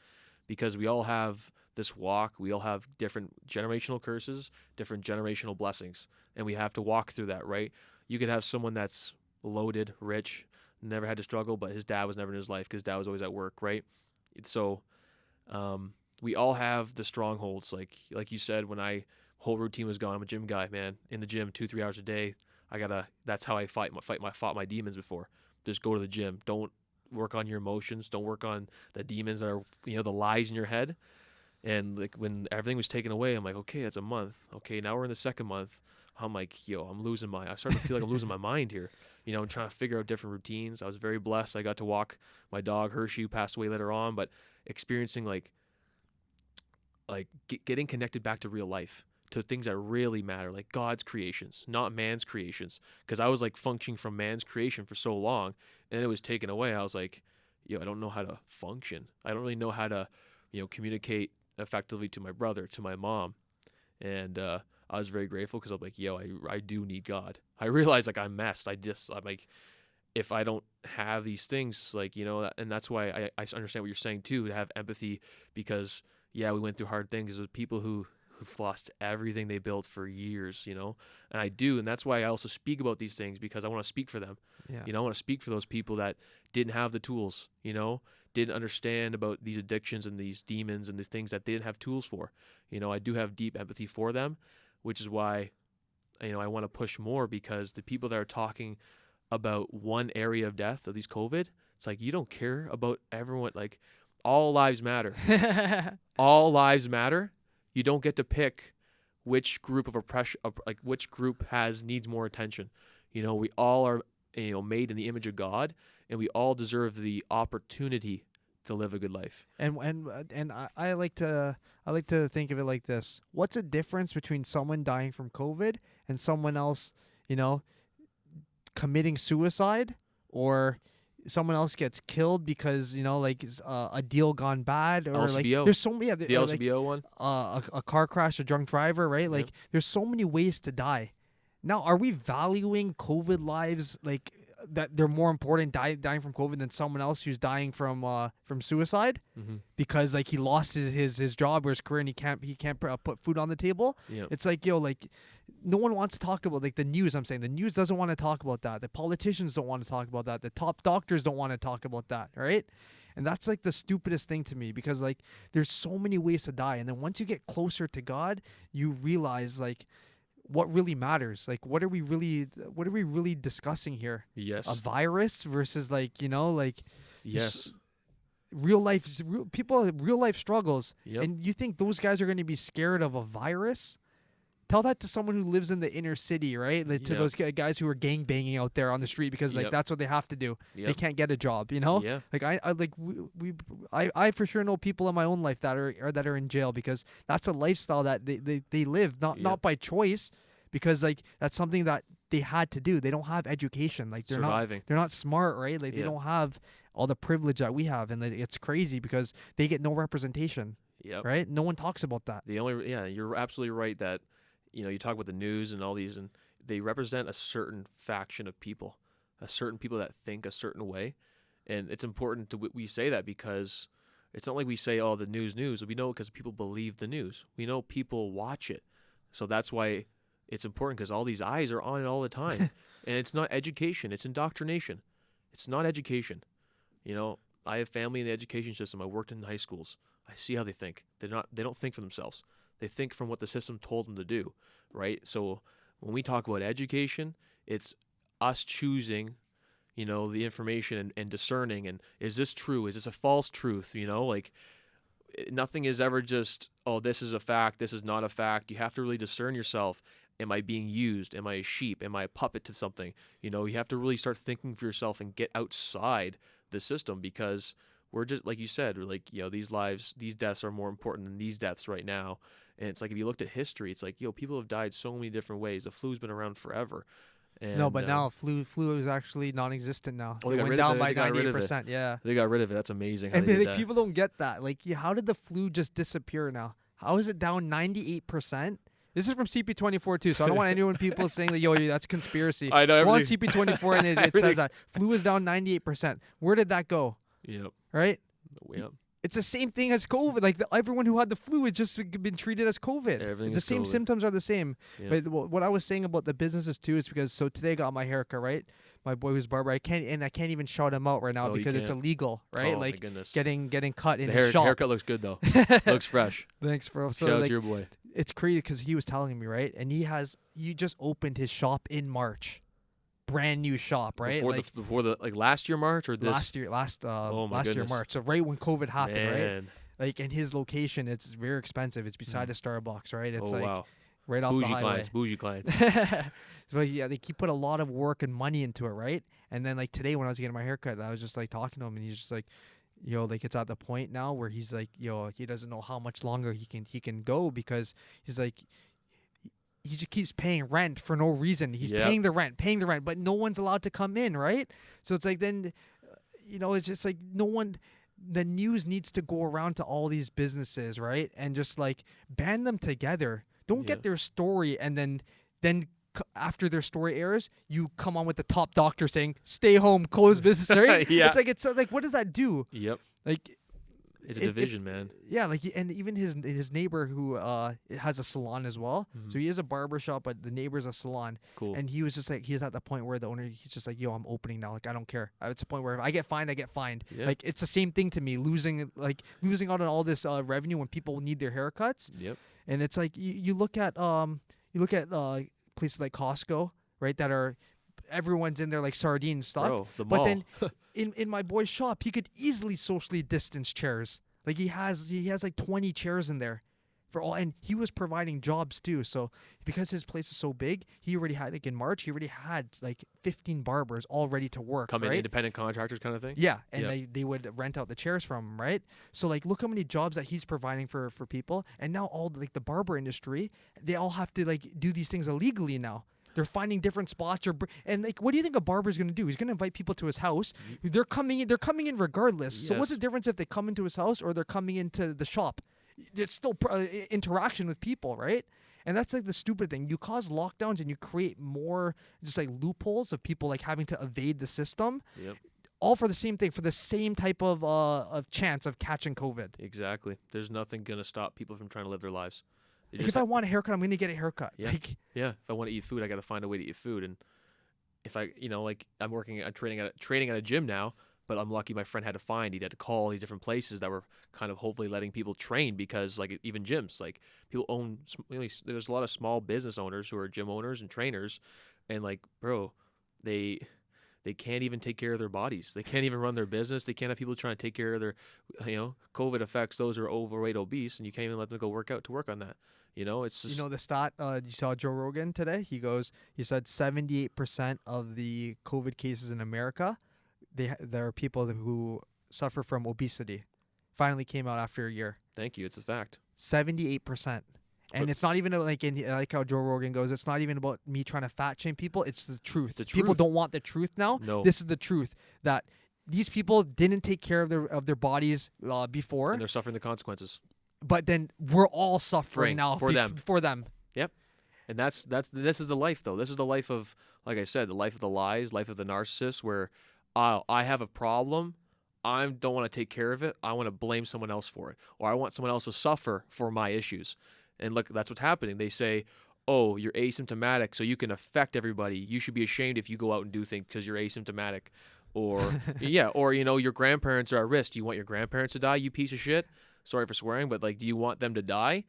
because we all have this walk, we all have different generational curses, different generational blessings, and we have to walk through that, right? you could have someone that's loaded, rich, never had to struggle, but his dad was never in his life because dad was always at work, right? So we all have the strongholds. Like you said, when I whole routine was gone, I'm a gym guy, man. In the gym, 2-3 hours a day. That's how I fought my demons before. Just go to the gym. Don't work on your emotions. Don't work on the demons that are, the lies in your head. And like when everything was taken away, I'm like, okay, that's a month. Okay, now we're in the second month. I'm like, I started to feel like I'm losing my mind here. I'm trying to figure out different routines. I was very blessed. I got to walk my dog, Hershey, who passed away later on, but experiencing getting connected back to real life, to things that really matter, like God's creations, not man's creations. Because I was like functioning from man's creation for so long, and it was taken away. I was like, I don't know how to function. I don't really know how to, communicate effectively to my brother, to my mom. And I was very grateful because I'm like, I do need God. I realize like I'm messed. I'm like, if I don't have these things, and that's why I understand what you're saying too, to have empathy, because we went through hard things with people who've lost everything they built for years, and I do. And that's why I also speak about these things, because I want to speak for them. I want to speak for those people that didn't have the tools, didn't understand about these addictions and these demons and the things that they didn't have tools for. I do have deep empathy for them, which is why, I want to push more, because the people that are talking about one area of death, of these COVID, it's like, you don't care about everyone. Like, all lives matter. All lives matter. You don't get to pick which group of oppression, which group needs more attention. We all are, made in the image of God, and we all deserve the opportunity to live a good life. And I like to think of it like this: what's the difference between someone dying from COVID and someone else, committing suicide, or someone else gets killed because a deal gone bad, or LCBO. There's so many, the LCBO one, a car crash, a drunk driver, right? Like, there's so many ways to die. Now, are we valuing COVID lives that they're more important dying from COVID than someone else who's dying from suicide, because he lost his job or his career, and he can't put food on the table? It's like, no one wants to talk about the news. I'm saying the news doesn't want to talk about that. The politicians don't want to talk about that. The top doctors don't want to talk about that, right? And that's the stupidest thing to me, because there's so many ways to die, and then once you get closer to God, you realize what really matters. What are we really discussing here? Yes. A virus versus yes. Real life people, real life struggles. Yep. And you think those guys are going to be scared of a virus? Tell that to someone who lives in the inner city, right? To those guys who are gang banging out there on the street because that's what they have to do. They can't get a job, Yeah. I for sure know people in my own life that are in jail because that's a lifestyle that they live, not by choice, because that's something that they had to do. They don't have education. They're surviving. They're not smart, right? They don't have all the privilege that we have, and it's crazy because they get no representation. Yep. Right? No one talks about that. You're absolutely right that you talk about the news and all these, and they represent a certain faction of people, a certain people that think a certain way. And it's important we say that, because it's not like we say, oh, the news. We know because people believe the news. We know people watch it. So that's why it's important, because all these eyes are on it all the time. And it's not education. It's indoctrination. It's not education. I have family in the education system. I worked in high schools. I see how they think. They don't think for themselves. They think from what the system told them to do, right? So when we talk about education, it's us choosing, the information and discerning, and is this true? Is this a false truth? Nothing is ever just, oh, this is a fact, this is not a fact. You have to really discern yourself. Am I being used? Am I a sheep? Am I a puppet to something? You have to really start thinking for yourself and get outside the system, because we're just, like you said, these deaths are more important than these deaths right now. And it's like, if you looked at history, it's like, people have died so many different ways. The flu's been around forever. And, no, but now flu is actually non-existent now. Oh, it went down by 98%. Yeah, they got rid of it. That's amazing. And people don't get that. How did the flu just disappear now? How is it down 98%? This is from CP24 too, so I don't want anyone people saying that that's conspiracy. I know. Go on CP24 and it says that flu is down 98%. Where did that go? Yep. Right. Yep. It's the same thing as COVID. Like everyone who had the flu has just been treated as COVID. Everything The is same COVID. symptoms are the same. Yeah. But what I was saying about the businesses too is because today I got my haircut, right? My boy who's barber, I can't even shout him out right now Oh, you because it's can't? illegal, right? Oh, my Like goodness. getting cut in The his shop. haircut looks good though. Looks fresh. Thanks, bro. So Shout out like, to your boy. it's crazy because he was telling me, right? And he just opened his shop in March, brand new shop, right? Before the like last year March or this last year goodness. March. So right when COVID happened, right? Man. Like in his location, it's very expensive. It's beside a Starbucks, right? It's like wow. right off the highway. Bougie clients. So yeah, like he put a lot of work and money into it, right? And then like today when I was getting my haircut, I was just like talking to him, and he's just like, like it's at the point now where he's like, he doesn't know how much longer he can go because he's like, he just keeps paying rent for no reason. He's paying the rent, but no one's allowed to come in, right? So it's like then, it's just like no one. The news needs to go around to all these businesses, right? And just like band them together. Don't get their story and then after their story airs, you come on with the top doctor saying, "Stay home, close business." Right? Yeah. It's like, what does that do? Yep. Like, it's a division, man. Yeah, like and even his neighbor who has a salon as well. Mm-hmm. So he is a barber shop, but the neighbor's a salon. Cool. And he was just like, he's at the point where the owner, he's just like, I'm opening now. Like I don't care. It's a point where if I get fined, I get fined. Yeah. Like it's the same thing to me, losing out on all this revenue when people need their haircuts. Yep. And it's like you look at places like Costco, right? That are everyone's in there like sardines stuff. Bro, the but mall. then in my boy's shop, he could easily socially distance chairs. Like he has like 20 chairs in there for all, and he was providing jobs too. So because his place is so big, he already had like in March, he already had like 15 barbers all ready to work. Come in, right? independent contractors kind of thing. Yeah, and they would rent out the chairs from him, right? So like, look how many jobs that he's providing for people, and now all like the barber industry, they all have to like do these things illegally now. They're finding different spots and like, what do you think a barber's gonna do? He's gonna invite people to his house. They're coming in regardless. Yes. So what's the difference if they come into his house or they're coming into the shop? It's still interaction with people, right? And that's like the stupid thing. You cause lockdowns and you create more just like loopholes of people like having to evade the system. Yep. All for the same thing, for the same type of chance of catching COVID. Exactly. There's nothing gonna stop people from trying to live their lives. Like if I want a haircut, I'm going to get a haircut. Yeah. If I want to eat food, I got to find a way to eat food. And if I'm training at a gym now, but I'm lucky my friend had to call these different places that were kind of hopefully letting people train because like even gyms, like people own, there's a lot of small business owners who are gym owners and trainers. And like, bro, they can't even take care of their bodies. They can't even run their business. They can't have people trying to take care of their, COVID affects those who are overweight, obese, and you can't even let them go work on that. It's just... the stat, you saw Joe Rogan today? He said 78% of the COVID cases in America, there are people who suffer from obesity. Finally came out after a year. Thank you. It's a fact. 78%. And it's not even like how Joe Rogan goes, it's not even about me trying to fat shame people. It's the truth. People don't want the truth now. No. This is the truth that these people didn't take care of their bodies before. And they're suffering the consequences. But then we're all suffering now for them. Yep. And this is the life though. This is the life of, like I said, the life of the lies, life of the narcissist, where I have a problem. I don't want to take care of it. I want to blame someone else for it. Or I want someone else to suffer for my issues. And look, that's what's happening. They say, oh, you're asymptomatic, so you can affect everybody. You should be ashamed if you go out and do things because you're asymptomatic. Or, or, your grandparents are at risk. Do you want your grandparents to die, you piece of shit? Sorry for swearing, but, like, do you want them to die?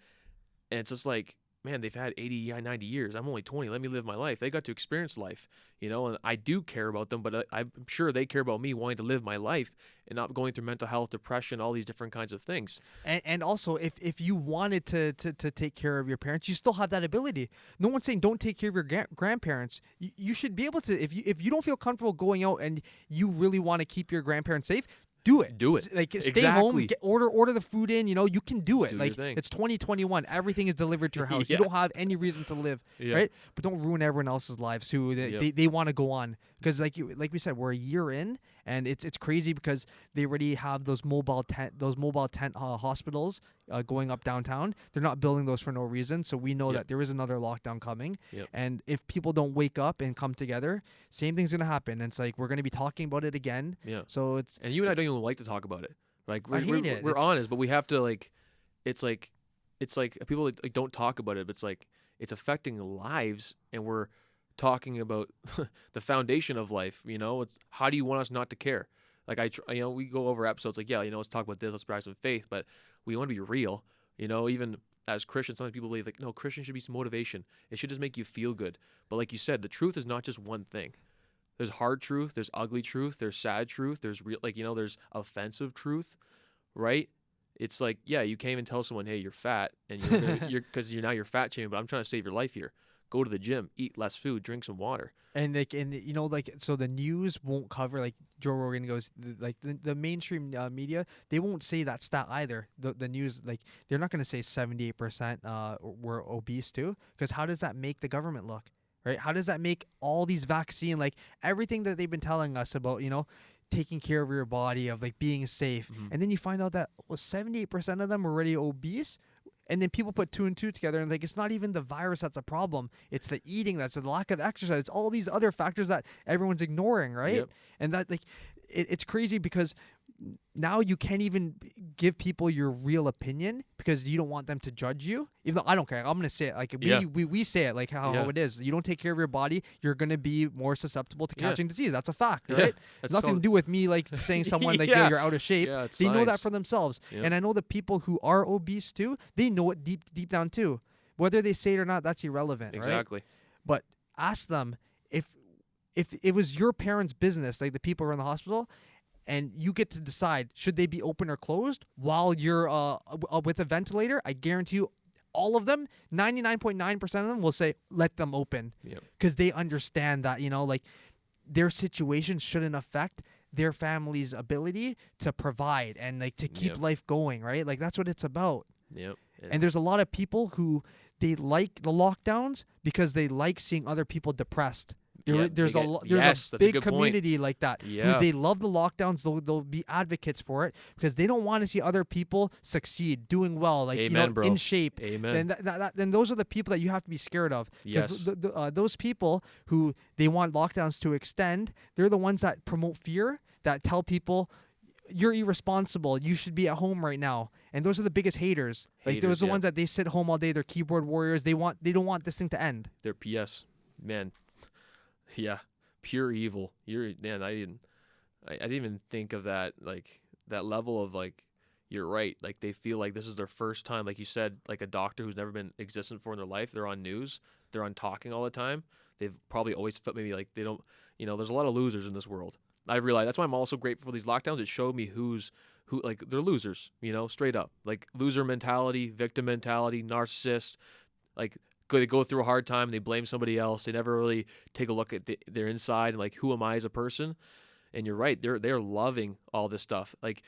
And it's just like, man, they've had 80, 90 years. I'm only 20. Let me live my life. They got to experience life, and I do care about them, but I'm sure they care about me wanting to live my life and not going through mental health, depression, all these different kinds of things. And also, if you wanted to take care of your parents, you still have that ability. No one's saying don't take care of your grandparents. You should be able to, if you don't feel comfortable going out and you really want to keep your grandparents safe, do it. Like, stay home, order the food in, you can do it. Like, it's 2021. Everything is delivered to your house. You don't have any reason to live, right? But don't ruin everyone else's lives who they want to go on. Because like we said, we're a year in, and it's crazy because they already have those mobile tent hospitals going up downtown. They're not building those for no reason. So we know that there is another lockdown coming. And if people don't wake up and come together, same thing's gonna happen. And it's like we're gonna be talking about it again. Yeah. So and you and I don't even like to talk about it. Like I hate it. we're It's- honest, but we have to like, it's like people like don't talk about it, but it's like it's affecting lives, and we're talking about the foundation of life. You know, it's how do you want us not to care? Like you know, we go over episodes like, yeah, you know, let's talk about this, let's practice some faith, but we want to be real. You know, even as Christians, sometimes people believe like, no, Christian should be some motivation. It should just make you feel good. But like you said, the truth is not just one thing. There's hard truth, there's ugly truth, there's sad truth, there's real, like, you know, there's offensive truth, right? It's like, yeah, you can't even tell someone, hey, you're fat, and you're because you're now you're fat shaming, but I'm trying to save your life here. Go to the gym, eat less food, drink some water. And like, and you know, like, so the news won't cover, like Joe Rogan goes, like the mainstream media, they won't say that stat either. The news, like, they're not going to say 78% were obese too, because how does that make the government look, right? How does that make all these vaccine, like everything that they've been telling us about, you know, taking care of your body, of like being safe, and then you find out that 78% of them were already obese. And then people put two and two together and like, it's not even the virus that's a problem. It's the eating, that's the lack of exercise. It's all these other factors that everyone's ignoring, right? Yep. And that, like, it's crazy because now you can't even give people your real opinion because you don't want them to judge you. Even though I don't care, I'm gonna say it like we say it like how it is. You don't take care of your body, you're gonna be more susceptible to catching disease. That's a fact, right? It's nothing to do with me like saying someone like, yo, you're out of shape. Yeah, it's they know that science. for themselves. Yep. And I know the people who are obese too, they know it deep down too. Whether they say it or not, that's irrelevant, right? Exactly. But ask them if it was your parents' business, like the people who are in the hospital, and you get to decide should they be open or closed while you're with a ventilator, I guarantee you all of them, 99.9% of them will say let them open. Yep. Because they understand that, you know, like their situation shouldn't affect their family's ability to provide and like to keep life going, right? Like that's what it's about. Yep. And there's a lot of people who they like the lockdowns because they like seeing other people depressed. There's a big community like that. Yeah. Who they love the lockdowns. They'll be advocates for it because they don't want to see other people succeed, doing well, like Amen, you know, bro. in shape. Amen. Then those are the people that you have to be scared of. Yes. Those people who they want lockdowns to extend, they're the ones that promote fear, that tell people you're irresponsible, you should be at home right now. And those are the biggest haters. Like those are the ones that they sit home all day, they're keyboard warriors. They don't want this thing to end. They're PS. Man. Yeah, pure evil. I didn't even think of that, like that level of like, you're right. Like they feel like this is their first time, like you said, like a doctor who's never been existent for in their life. They're on news. They're on talking all the time. They've probably always felt maybe like they don't, you know, there's a lot of losers in this world. I've realized that's why I'm also grateful for these lockdowns. It showed me who, like they're losers, you know, straight up, like loser mentality, victim mentality, narcissist, like they go through a hard time, they blame somebody else. They never really take a look at their inside and like, who am I as a person? And you're right, they're loving all this stuff. Like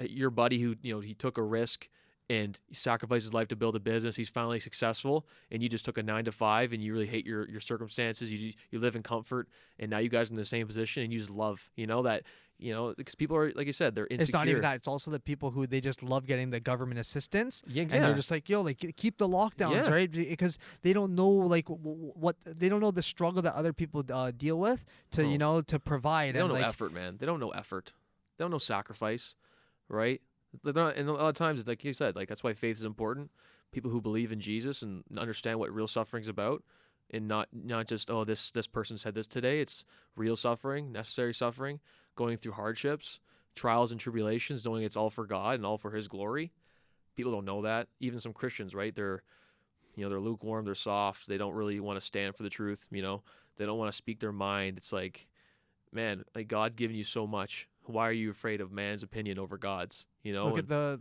your buddy who, you know, he took a risk and he sacrificed his life to build a business. He's finally successful, and you just took a 9 to 5, and you really hate your circumstances. You live in comfort, and now you guys are in the same position, and you just love, you know, that. You know, because people are, like you said, they're insecure. It's not even that. It's also the people who they just love getting the government assistance. Yeah, exactly. And they're just like, yo, like keep the lockdowns, right? Because they don't know like what they don't know the struggle that other people deal with to you know to provide. They don't know effort, man. They don't know effort. They don't know sacrifice, right? They're not, and a lot of times, like you said, like that's why faith is important. People who believe in Jesus and understand what real suffering's about. And not just, oh, this person said this today. It's real suffering, necessary suffering, going through hardships, trials and tribulations, knowing it's all for God and all for His glory. People don't know that. Even some Christians, right? They're lukewarm, they're soft. They don't really want to stand for the truth. You know, they don't want to speak their mind. It's like, man, like God giving you so much. Why are you afraid of man's opinion over God's? You know, look at the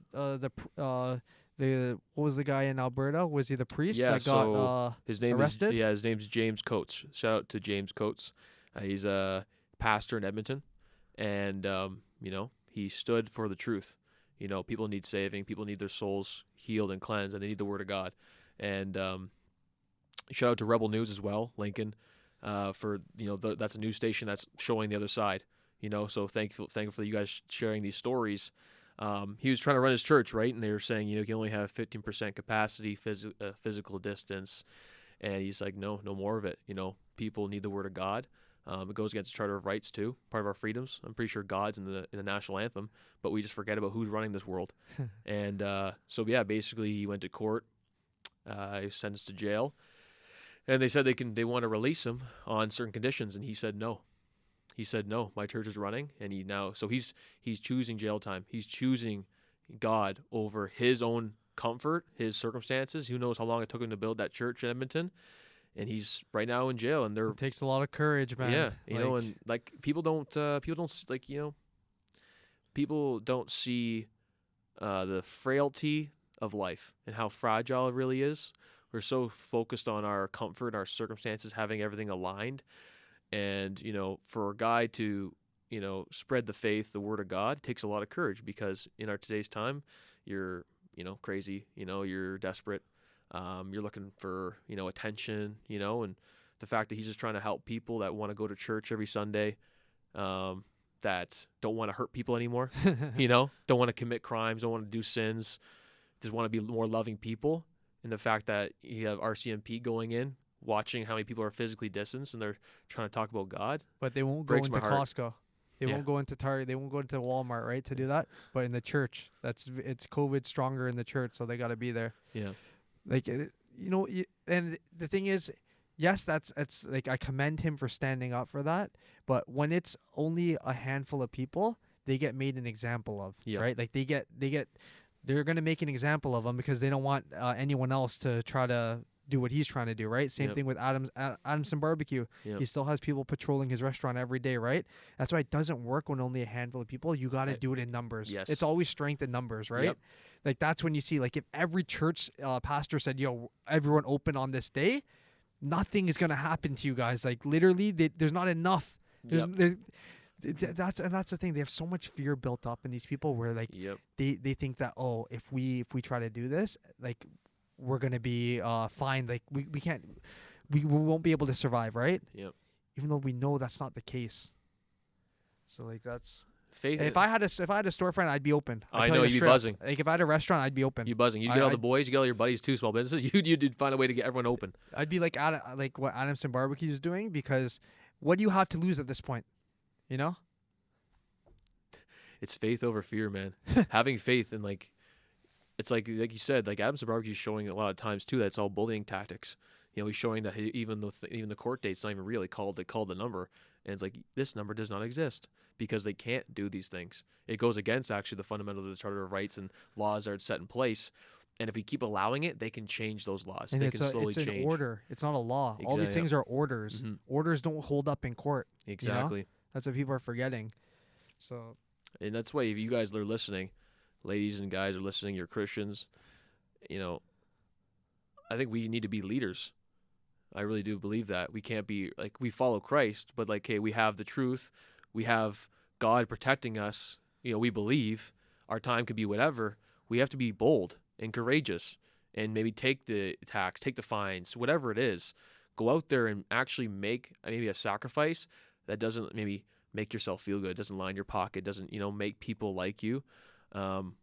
what was the guy in Alberta? Was he the priest that got his name arrested? His name's James Coates. Shout out to James Coates. He's a pastor in Edmonton, and you know, he stood for the truth. You know, people need saving. People need their souls healed and cleansed, and they need the Word of God. And shout out to Rebel News as well, Lincoln, for that's a news station that's showing the other side. You know, so thankful for you guys sharing these stories. He was trying to run his church, right? And they were saying, you can only have 15% capacity, physical distance. And he's like, no more of it. You know, people need the Word of God. It goes against the Charter of Rights too, part of our freedoms. I'm pretty sure God's in the national anthem, but we just forget about who's running this world. And so yeah, basically he went to court. He was sentenced to jail, and they said they want to release him on certain conditions, and he said no. He said no. My church is running, and he's choosing jail time. He's choosing God over his own comfort, his circumstances. Who knows how long it took him to build that church in Edmonton, and he's right now in jail. And it takes a lot of courage, man. Yeah, and like people don't see the frailty of life and how fragile it really is. We're so focused on our comfort, our circumstances, having everything aligned. And, for a guy to, spread the faith, the word of God, takes a lot of courage, because in our today's time, you're, crazy, you're desperate. You're looking for, attention, and the fact that he's just trying to help people that want to go to church every Sunday, that don't want to hurt people anymore, don't want to commit crimes, don't want to do sins, just want to be more loving people. And the fact that you have RCMP going in, watching how many people are physically distanced, and they're trying to talk about God. But they won't go into Costco. They won't go into Target. They won't go into Walmart, right, to do that. But in the church, it's COVID stronger in the church, so they got to be there. Yeah. And the thing is, yes, it's like I commend him for standing up for that. But when it's only a handful of people, they get made an example of, right? Like they're going to make an example of him because they don't want anyone else to try to do what he's trying to do, right? Same thing with Adamson Barbecue. He still has people patrolling his restaurant every day, right? That's why it doesn't work when only a handful of people. You got to do it in numbers. Yes. It's always strength in numbers, right? Like that's when you see, like if every church pastor said, everyone open on this day, nothing is going to happen to you guys. Like literally there's not enough. That's the thing. They have so much fear built up in these people where like they think that, if we try to do this, like we're gonna be fine. Like we won't be able to survive, right? Yep. Even though we know that's not the case. So like that's faith. If I had a storefront, I'd be open. I know you'd be buzzing. Like if I had a restaurant, I'd be open. You buzzing. You'd get all the boys. You get all your buddies too. Small businesses. You'd find a way to get everyone open. I'd be like what Adamson Barbecue is doing, because what do you have to lose at this point? It's faith over fear, man. Having faith in it's like you said, like Adamson Barbecue is showing a lot of times too that it's all bullying tactics. He's showing that even the court date's not even real. They called the number, and it's like this number does not exist because they can't do these things. It goes against actually the fundamentals of the Charter of Rights and laws that are set in place. And if we keep allowing it, they can change those laws. And they can slowly change. It's an order. It's not a law. All these things are orders. Mm-hmm. Orders don't hold up in court. Exactly. That's what people are forgetting. So. And that's why if you guys are listening, ladies and guys are listening, you're Christians, I think we need to be leaders. I really do believe that. We can't be we follow Christ, but hey, we have the truth. We have God protecting us. We believe our time could be whatever. We have to be bold and courageous and maybe take the tax, take the fines, whatever it is. Go out there and actually make maybe a sacrifice that doesn't maybe make yourself feel good, doesn't line your pocket, doesn't, make people like you.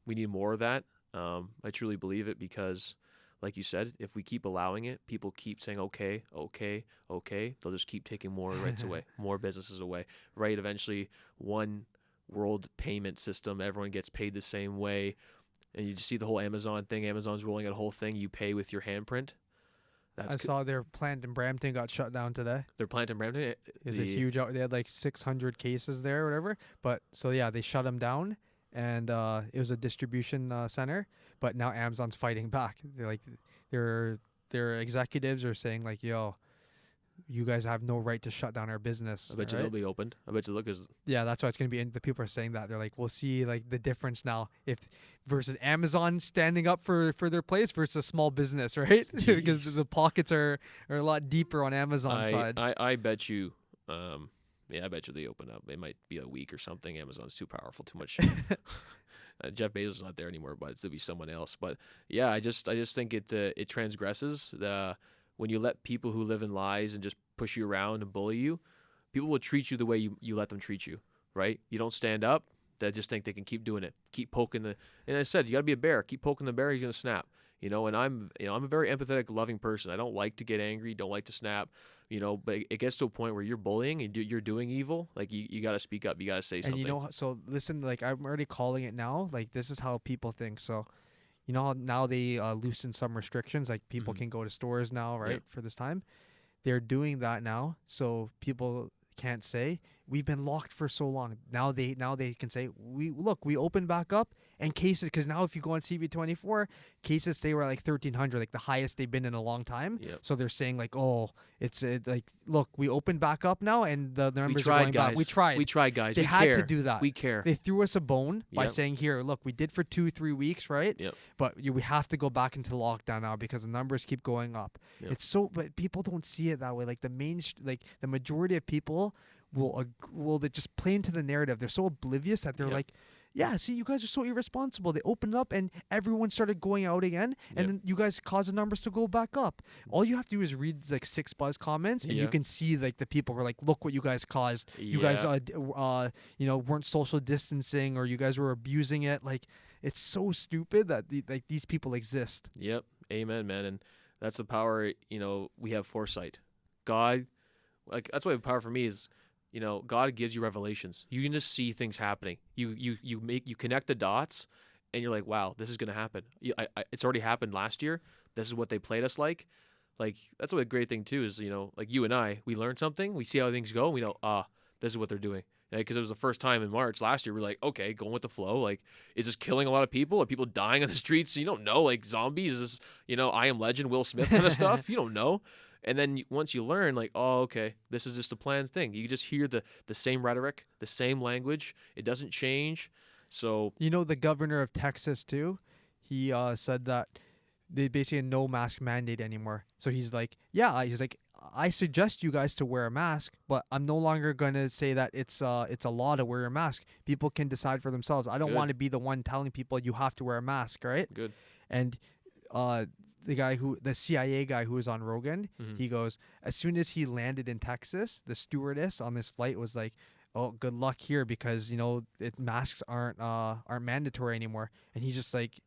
We need more of that. I truly believe it because, like you said, if we keep allowing it, people keep saying, okay, they'll just keep taking more rights away, more businesses away, right? Eventually, one world payment system, everyone gets paid the same way. And you just see the whole Amazon thing. Amazon's rolling out a whole thing. You pay with your handprint. I saw their plant in Brampton got shut down today. Their plant in Brampton is a huge. They had 600 cases there, or whatever. But so yeah, they shut them down, and it was a distribution center. But now Amazon's fighting back. They're their executives are saying yo, you guys have no right to shut down our business. I bet you they'll be opened. I bet you yeah, that's why it's gonna be. And the people are saying that they're like, we'll see the difference now if versus Amazon standing up for their place versus a small business, right? Because the pockets are a lot deeper on Amazon's side. I bet you. I bet you they open up. It might be a week or something. Amazon's too powerful, too much. Jeff Bezos is not there anymore, but it'll be someone else. But yeah, I just think it transgresses when you let people who live in lies and just push you around and bully you, people will treat you the way you let them treat you, right? You don't stand up, they just think they can keep doing it, keep poking and I said, you got to be a bear, keep poking the bear, he's going to snap. And I'm a very empathetic, loving person. I don't like to get angry, don't like to snap, but it gets to a point where you're bullying and you're doing evil. Like you got to speak up, you got to say something. And so listen, like I'm already calling it now. Like this is how people think. So, how now they loosen some restrictions. Like people can go to stores now, right? For this time, they're doing that now. So people can't say we've been locked for so long. Now they can say we opened back up, and cases, because now if you go on CB24, cases stay were like 1,300, like the highest they've been in a long time. So they're saying like, oh, it's like, look, we opened back up now, and the numbers are going guys. back. We tried, guys. They had to do that. We care. They threw us a bone by saying, here, look, we did for 2-3 weeks, right? But we have to go back into lockdown now because the numbers keep going up. But people don't see it that way. Like the majority of people will they just play into the narrative. They're so oblivious that they're like, yeah, see, you guys are so irresponsible. They opened up and everyone started going out again, and then you guys caused the numbers to go back up. All you have to do is read like 6 Buzz comments, and you can see like the people who are like, look what you guys caused. You guys weren't social distancing, or you guys were abusing it. Like, it's so stupid that these people exist. Yep. Amen, man. And that's the power, we have foresight. God, like, that's why the power for me is, God gives you revelations. You can just see things happening. You connect the dots, and you're like, wow, this is gonna happen. It's already happened last year. This is what they played us like. Like, that's what a great thing too is, like you and I, we learn something, we see how things go, and we know, this is what they're doing. Because it was the first time in March last year, we're like, okay, going with the flow. Like, is this killing a lot of people? Are people dying on the streets? You don't know, like zombies. Is this, I Am Legend, Will Smith kind of stuff? You don't know. And then once you learn, like, oh, okay, this is just a planned thing. You just hear the same rhetoric, the same language. It doesn't change. So the governor of Texas too, he said that they basically no mask mandate anymore. So he's like, I suggest you guys to wear a mask, but I'm no longer gonna say that it's a law to wear a mask. People can decide for themselves. I don't want to be the one telling people you have to wear a mask, right? Good. And the CIA guy who was on Rogan, he goes, as soon as he landed in Texas, the stewardess on this flight was like, oh, good luck here, because masks aren't mandatory anymore. And he's just like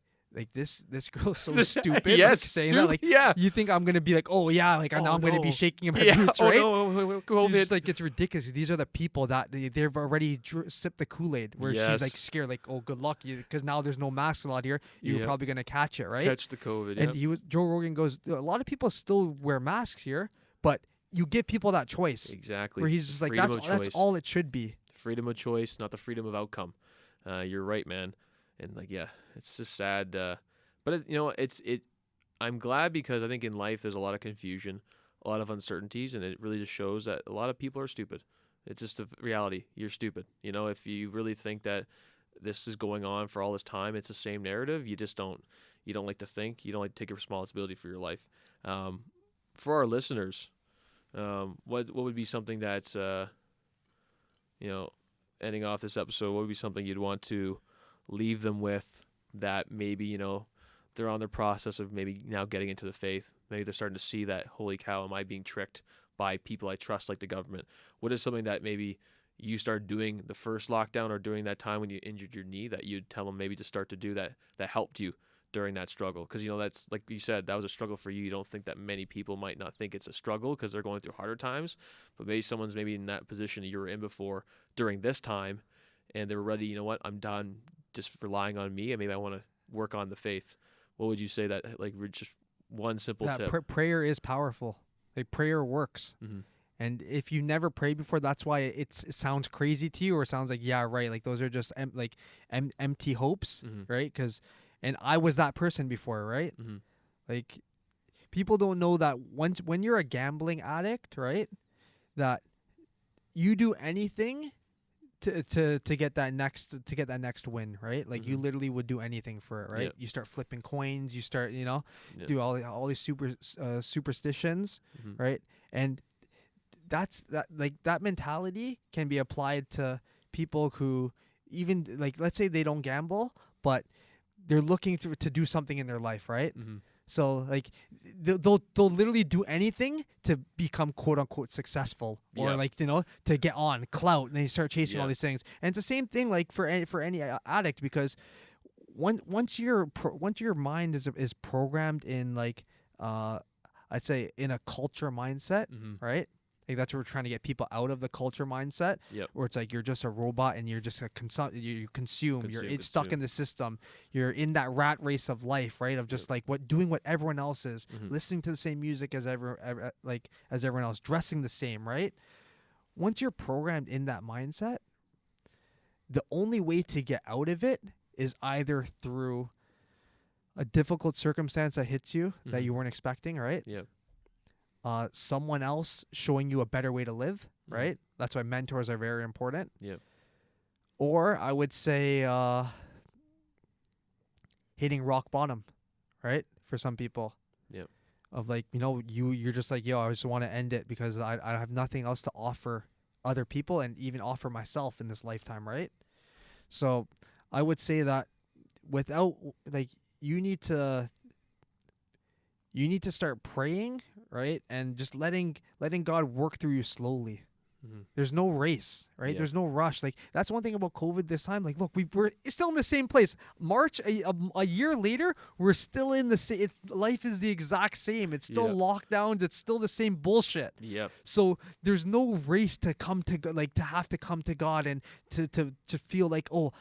this girl's so stupid. Yes, saying that, like, you think I'm gonna be like, oh yeah, like now I'm gonna be shaking in my boots, right? It's just like, it's ridiculous. These are the people that they've already sipped the Kool-Aid, where she's like scared, like, oh, good luck, because now there's no masks allowed here. You're probably gonna catch it, right? Catch the COVID. And Joe Rogan goes, a lot of people still wear masks here, but you give people that choice. Exactly. Where he's just like, that's all it should be. Freedom of choice, not the freedom of outcome. You're right, man. And like, it's just sad. But I'm glad, because I think in life there's a lot of confusion, a lot of uncertainties, and it really just shows that a lot of people are stupid. It's just a reality. You're stupid. If you really think that this is going on for all this time, it's the same narrative. You don't like to think. You don't like to take responsibility for your life. For our listeners, what would be something that's, ending off this episode, what would be something you'd want to leave them with, that maybe, they're on their process of maybe now getting into the faith. Maybe they're starting to see that, holy cow, am I being tricked by people I trust, like the government? What is something that maybe you started doing the first lockdown, or during that time when you injured your knee, that you'd tell them maybe to start to do that helped you during that struggle? Because, that's, like you said, that was a struggle for you. You don't think that many people might not think it's a struggle because they're going through harder times, but maybe someone's maybe in that position that you were in before during this time, and they were ready, I'm done just relying on me, and maybe I want to work on the faith. What would you say that, like, just one simple tip? Prayer is powerful. Like, prayer works. And if you never prayed before, that's why it sounds crazy to you, or it sounds like, yeah, right, like those are just empty hopes, right? And I was that person before, right? Like, people don't know that when you're a gambling addict, right, that you do anything to get that next win, right? Like, you literally would do anything for it, right? Yep. You start flipping coins, you start, do all these superstitions, right? And that mentality can be applied to people who, even, like, let's say they don't gamble, but they're looking to do something in their life, right? So, like, they'll literally do anything to become quote unquote successful, or to get on clout, and they start chasing all these things. And it's the same thing, like, for any addict, because once your mind is programmed in like I'd say in a culture mindset, right? Like that's where we're trying to get people out of the culture mindset, where it's like you're just a robot and you're just you consume. You're stuck in the system. You're in that rat race of life, right? Of just like doing what everyone else is, listening to the same music as everyone else, dressing the same, right? Once you're programmed in that mindset, the only way to get out of it is either through a difficult circumstance that hits you that you weren't expecting, right? Yeah. Someone else showing you a better way to live, right? That's why mentors are very important. Yeah. Or I would say hitting rock bottom, right? For some people. Yeah. Of like, you're just like, I just want to end it because I have nothing else to offer other people and even offer myself in this lifetime, right? So I would say that without like you need to start praying, right? And just letting God work through you slowly. There's no race, right? There's no rush. Like that's one thing about COVID this time. Like, look, we're still in the same place. March, a year later, we're still in the same. Life is the exact same. It's still lockdowns. It's still the same bullshit. Yep. So there's no race to come to like to have to come to God and to feel like, oh,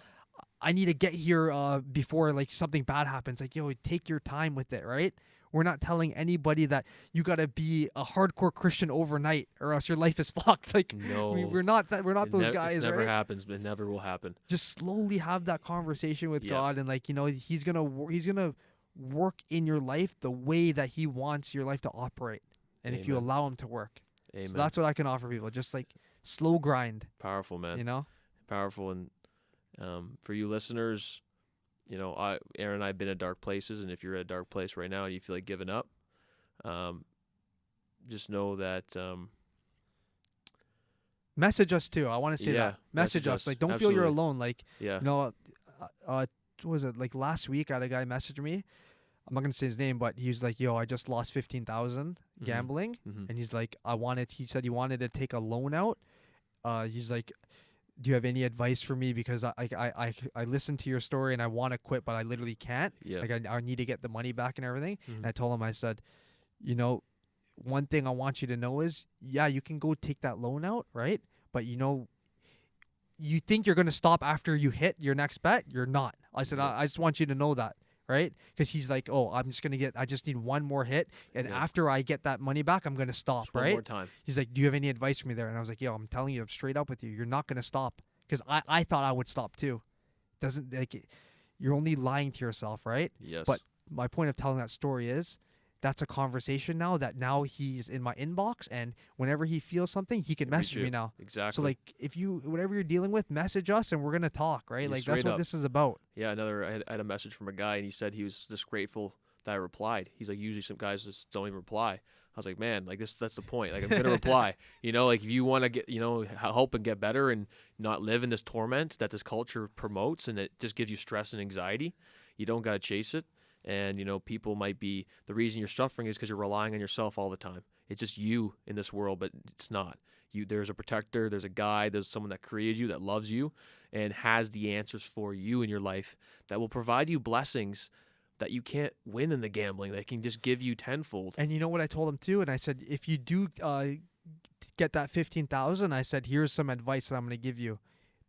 I need to get here before like something bad happens. Like, take your time with it, right? We're not telling anybody that you got to be a hardcore Christian overnight or else your life is fucked. Like, no, we're not those guys, it never right? happens, but it never will happen. Just slowly have that conversation with God, and like, he's going to work in your life the way that he wants your life to operate. And if you allow him to work. Amen. So that's what I can offer people. Just like slow grind. Powerful, man. Powerful. And for you listeners, Aaron and I have been at dark places, and if you're at a dark place right now and you feel like giving up, just know that message us too. I want to say that. Message us. Like, don't feel you're alone. Like, what was it? Like last week, I had a guy message me. I'm not gonna say his name, but he was like, I just lost 15,000 gambling, and he's like, he said he wanted to take a loan out. He's like, do you have any advice for me? Because I listened to your story and I want to quit, but I literally can't. Yeah. Like I need to get the money back and everything. And I told him, I said, one thing I want you to know is, you can go take that loan out, right? But you think you're going to stop after you hit your next bet. You're not. I said, I just want you to know that. Right? Because he's like, I just need one more hit. And after I get that money back, I'm going to stop. Just right? One more time. He's like, do you have any advice for me there? And I was like, I'm telling you, I'm straight up with you. You're not going to stop. Because I thought I would stop too. You're only lying to yourself, right? Yes. But my point of telling that story is, that's a conversation now he's in my inbox, and whenever he feels something, he can message me now. Exactly. So like, if whatever you're dealing with, message us and we're gonna talk, right? Like that's what this is about. Yeah. I had a message from a guy, and he said he was just grateful that I replied. He's like, usually some guys just don't even reply. I was like, man, like that's the point. Like I'm gonna reply. Like if you want to get help and get better and not live in this torment that this culture promotes, and it just gives you stress and anxiety, you don't gotta chase it. And, people might be, the reason you're suffering is because you're relying on yourself all the time. It's just you in this world, but it's not. There's a protector, there's a guide, there's someone that created you, that loves you, and has the answers for you in your life that will provide you blessings that you can't win in the gambling. They can just give you tenfold. And you know what I told him too? And I said, if you do get that 15,000, I said, here's some advice that I'm going to give you.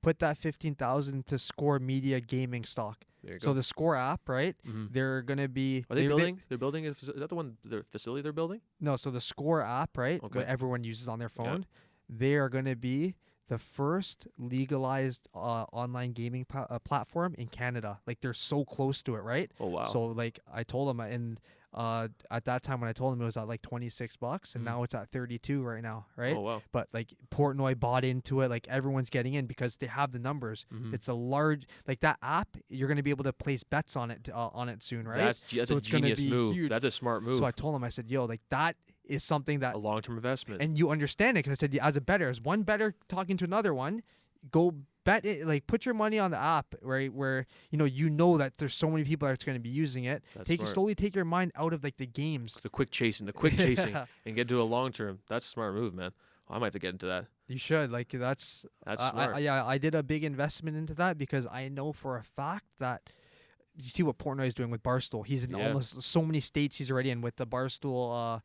Put that 15,000 to Score Media gaming stock. So the Score app, right? They're gonna be. Are they building? They're building. Is that the one? The facility they're building? No. So the Score app, right? Okay. What everyone uses on their phone. Yeah. They are gonna be the first legalized online gaming platform in Canada. Like they're so close to it, right? Oh wow. So like I told them, and at that time when I told him, it was at like $26, and now it's at 32 right now, right? Oh wow. But like Portnoy bought into it, like everyone's getting in because they have the numbers. It's a large, like that app, you're going to be able to place bets on it soon, right? That's so a genius move. Huge. That's a smart move. So I told him, I said, like that is something that a long-term investment, and you understand it, because I said, as a bettor, as one bettor talking to another one, go bet it, like put your money on the app, right? Where that there's so many people that's going to be using it. Slowly take your mind out of like the games, the quick chasing, and get to a long term. That's a smart move, man. I might have to get into that. You should. Like that's smart. I did a big investment into that because I know for a fact that you see what Portnoy's doing with Barstool. He's in almost so many states he's already in with the Barstool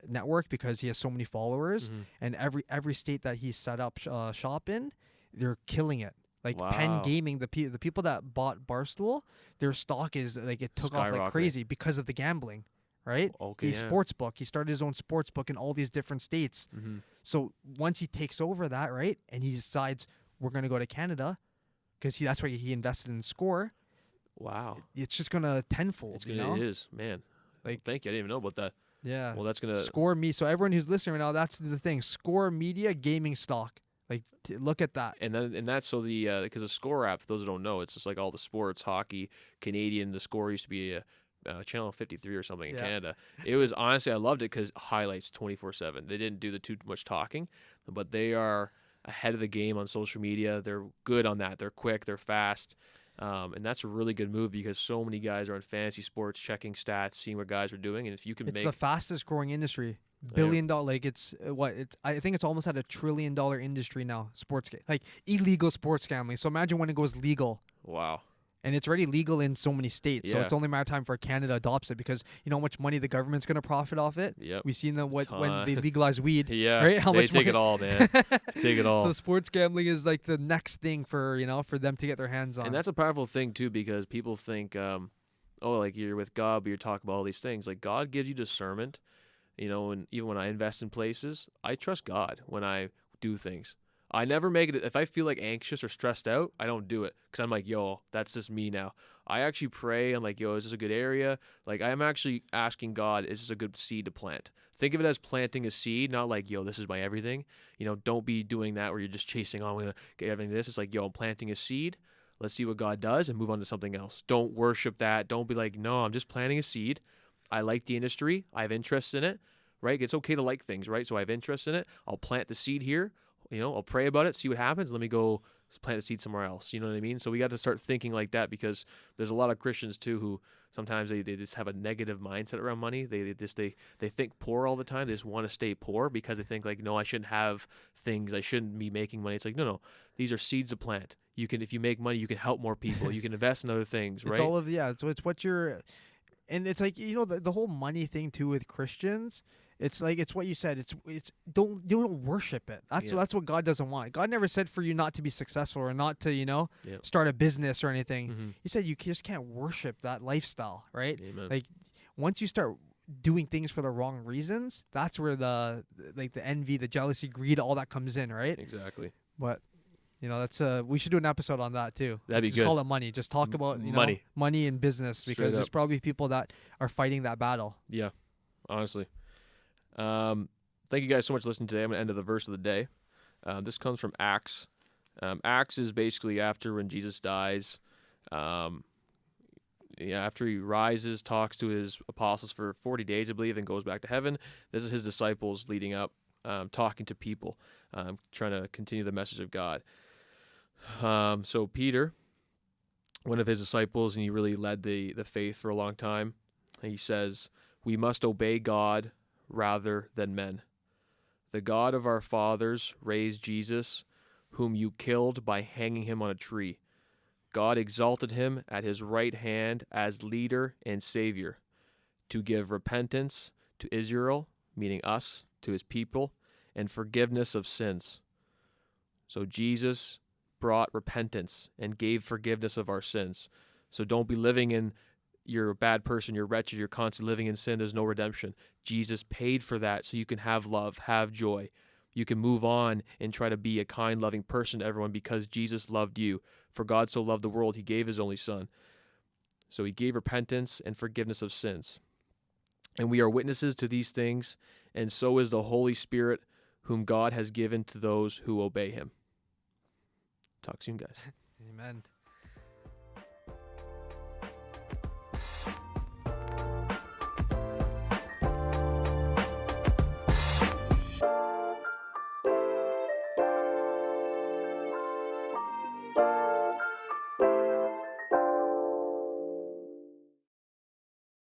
network because he has so many followers. And every state that he's set up shop in, they're killing it. Like Penn Gaming, the people that bought Barstool, their stock is like it took off like crazy because of the gambling, right? Okay, sportsbook. He started his own sports book in all these different states. So once he takes over that, right, and he decides we're gonna go to Canada, because that's why he invested in Score. Wow, it's just gonna tenfold. It is, man. Like, thank you. I didn't even know about that. Yeah. Well, that's gonna Score me. So everyone who's listening right now, that's the thing. Score Media gaming stock. Like, look at that. And that's so because the Score app, for those who don't know, it's just like all the sports, hockey, Canadian. The Score used to be Channel 53 or something in Canada. It was honestly, I loved it because highlights 24/7. They didn't do too much talking, but they are ahead of the game on social media. They're good on that. They're quick. They're fast. And that's a really good move because so many guys are in fantasy sports, checking stats, seeing what guys are doing, and if you can it's the fastest growing industry. $1 billion, like I think it's almost at $1 trillion industry now. Like illegal sports gambling. So imagine when it goes legal. Wow. And it's already legal in so many states. So it's only a matter of time for Canada adopts it because you know how much money the government's going to profit off it? Yep. We've seen them when they legalize weed. Right? How they much take money? it all, man. Take it all. So sports gambling is like the next thing for them to get their hands on. And that's a powerful thing too because people think, like you're with God, but you're talking about all these things. Like God gives you discernment, and even when I invest in places, I trust God when I do things. I never make it. If I feel like anxious or stressed out, I don't do it because I'm like, yo, that's just me now. I actually pray and like, yo, is this a good area? Like I'm actually asking God, is this a good seed to plant? Think of it as planting a seed, not like, yo, this is my everything. Don't be doing that where you're just chasing on, I'm going to get everything this. It's like, yo, I'm planting a seed. Let's see what God does and move on to something else. Don't worship that. Don't be like, no, I'm just planting a seed. I like the industry. I have interest in it, right? It's okay to like things, right? So I have interest in it. I'll plant the seed here. I'll pray about it, see what happens. Let me go plant a seed somewhere else. You know what I mean? So we got to start thinking like that because there's a lot of Christians too who sometimes they just have a negative mindset around money. They think poor all the time. They just want to stay poor because they think like, no, I shouldn't have things. I shouldn't be making money. It's like, no. These are seeds to plant. You can, if you make money, you can help more people. You can invest in other things, right? It's all of it's what you're, and it's like the whole money thing too with Christians. It's like it's what you said. You don't worship it. That's what God doesn't want. God never said for you not to be successful or not to start a business or anything. He said you just can't worship that lifestyle, right? Amen. Like once you start doing things for the wrong reasons, that's where the envy, the jealousy, greed, all that comes in, right? Exactly. But that's we should do an episode on that too. That'd be just good. Call it money. Just talk about money and business because there's probably people that are fighting that battle. Yeah, honestly. Thank you guys so much for listening today. I'm going to end with the verse of the day. This comes from Acts. Acts is basically after when Jesus dies. After he rises, talks to his apostles for 40 days, I believe, then goes back to heaven. This is his disciples leading up, talking to people, trying to continue the message of God. So Peter, one of his disciples, and he really led the faith for a long time, he says, "We must obey God rather than men. The God of our fathers raised Jesus, whom you killed by hanging him on a tree. God exalted him at his right hand as leader and savior, to give repentance to Israel," meaning us, to his people, "and forgiveness of sins." So Jesus brought repentance and gave forgiveness of our sins. So don't be living in you're a bad person, you're wretched, you're constantly living in sin, there's no redemption. Jesus paid for that so you can have love, have joy. You can move on and try to be a kind, loving person to everyone because Jesus loved you. For God so loved the world, he gave his only son. So he gave repentance and forgiveness of sins. And we are witnesses to these things, and so is the Holy Spirit, whom God has given to those who obey him. Talk soon, guys. Amen.